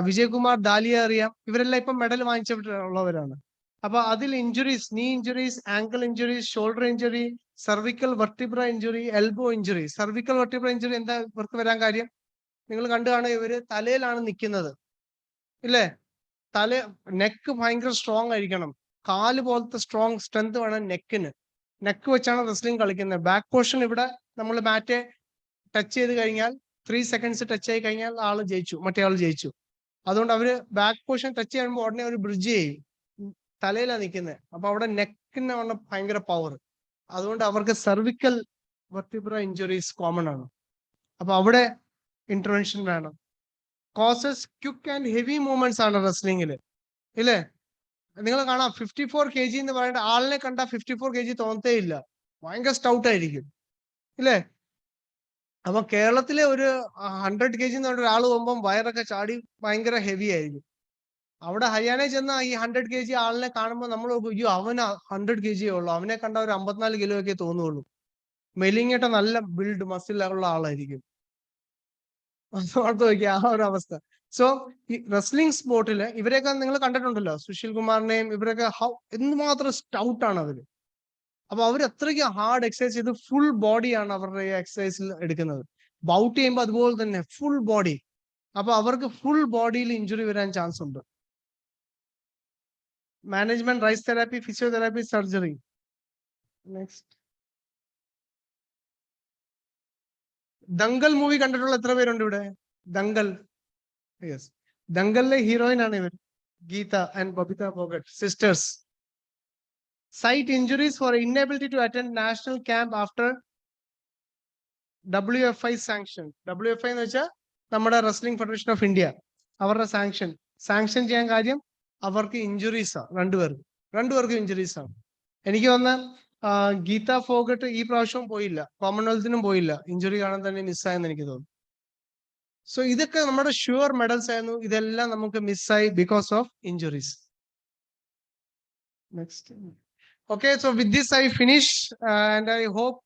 വിജയകുമാർ ദാലിയെ അറിയാം. ഇവരെല്ലാം ഇപ്പം മെഡൽ വാങ്ങിച്ചിട്ടുള്ളവരാണ്. അപ്പൊ അതിൽ injuries, knee injuries, ankle injuries, shoulder injury, cervical vertebra injury, elbow injury. Cervical vertebra injury എന്താ ഇവർക്ക് വരാൻ കാര്യം? നിങ്ങൾ കണ്ടു കാണുക, ഇവര് തലയിലാണ് നിൽക്കുന്നത്, ഇല്ലേ? നെക്ക് ഭയങ്കര സ്ട്രോങ് ആയിരിക്കണം. കാല് പോലത്തെ സ്ട്രെങ്ത് വേണം നെക്കിന്. നെക്ക് വെച്ചാണ് റെസ്ലിംഗ് കളിക്കുന്നത്. ബാക്ക് പോർഷൻ ഇവിടെ നമ്മൾ മാറ്റ് ടച്ച് ചെയ്ത് കഴിഞ്ഞാൽ 3 seconds ടച്ച് ആയി കഴിഞ്ഞാൽ ആള് ജയിച്ചു, മറ്റേ ആൾ ജയിച്ചു. അതുകൊണ്ട് അവര് ബാക്ക് പോർഷൻ ടച്ച് ചെയ്യുമ്പോൾ ഉടനെ ഒരു ബ്രിഡ്ജ് ചെയ്യും. തലയിലാണ് നിൽക്കുന്നത്. അപ്പൊ അവിടെ നെക്കിന് ആണ് ഭയങ്കര പവർ. അതുകൊണ്ട് അവർക്ക് സർവിക്കൽ വെർട്ടിബ്ര ഇഞ്ചുറീസ് കോമൺ ആണ്. അപ്പൊ അവിടെ ഇന്റർവെൻഷൻ വേണം. Causes quick and heavy movements ആണ് റെസ്ലിംഗില്, ഇല്ലേ? നിങ്ങൾ കാണാം 54 kg എന്ന് പറയുന്നത് ആളിനെ കണ്ടാൽ 54 kg തോന്നത്തേ ഇല്ല, ഭയങ്കര സ്റ്റൗട്ട് ആയിരിക്കും, ഇല്ലേ? അപ്പൊ കേരളത്തിലെ ഒരു 100 kg എന്ന് പറഞ്ഞ ഒരാൾ പോകുമ്പോൾ വയറൊക്കെ ചാടി ഭയങ്കര ഹെവി ആയിരിക്കും. അവിടെ ഹരിയാനയിൽ ചെന്ന ഈ 100 kg ആളിനെ കാണുമ്പോൾ നമ്മൾ അയ്യോ അവന് 100 kg ഉള്ളൂ, അവനെ കണ്ട ഒരു 54 kilo ഒക്കെ തോന്നുള്ളൂ. മെലിങ്ങിട്ട നല്ല ബിൽഡ് മസിൽ ഉള്ള ആളായിരിക്കും. ഓർത്ത് നോക്കിയ ആ ഒരു അവസ്ഥ. സോ ഈ റെസ്ലിംഗ് സ്പോർട്ടില് ഇവരെയൊക്കെ നിങ്ങൾ കണ്ടിട്ടുണ്ടല്ലോ, സുശീൽ കുമാറിനെയും ഇവരൊക്കെ എന്തുമാത്രം സ്റ്റൗട്ട് ആണ് അവര്. അപ്പൊ അവർ അത്രയ്ക്ക് ഹാർഡ് എക്സസൈസ് ചെയ്ത് ഫുൾ ബോഡിയാണ് അവരുടെ എക്സസൈസിൽ എടുക്കുന്നത്. ബൗട്ട് ചെയ്യുമ്പോൾ അതുപോലെ തന്നെ ഫുൾ ബോഡി. അപ്പൊ അവർക്ക് ഫുൾ ബോഡിയിൽ ഇഞ്ചുറി വരാൻ ചാൻസ് ഉണ്ട്. Management, RICE therapy, physiotherapy, surgery. Next. Dangal movie കണ്ടിട്ടുള്ള എത്ര പേരുണ്ട് ഇവിടെ? ദങ്കൽ, യെസ്. ദങ്കലിലെ ഹീറോയിൻ ആണ് ഇവർ, Geeta and Babita Phogat, sisters. Cite injuries for inability to attend national camp after WFI sanction. WFI എന്ന് വെച്ചാൽ നമ്മുടെ റെസ്ലിംഗ് ഫെഡറേഷൻ ഓഫ് ഇന്ത്യ, അവരുടെ സാങ്ഷൻ ചെയ്യാൻ കാര്യം അവർക്ക് ഇഞ്ചുറീസാണ്. രണ്ടുപേർക്കും ഇഞ്ചുറീസാണ്. എനിക്ക് വന്ന ഗീത ഫോഗട്ട് ഈ പ്രാവശ്യവും പോയില്ല, കോമൺവെൽത്തിനും പോയില്ല, ഇഞ്ചുറി കാണാൻ തന്നെ മിസ്സായെന്ന് എനിക്ക് തോന്നുന്നു. സോ ഇതൊക്കെ നമ്മുടെ ഷുവർ മെഡൽസ് ആയിരുന്നു, ഇതെല്ലാം നമുക്ക് മിസ്സായി because of injuries. Next. Okay, so with this I finish, and I hope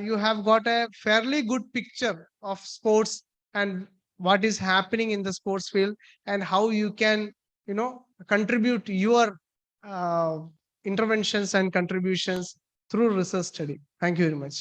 you have got a fairly good picture of sports and what is happening in the sports field and how you can, contribute your interventions and contributions through research study. Thank you very much.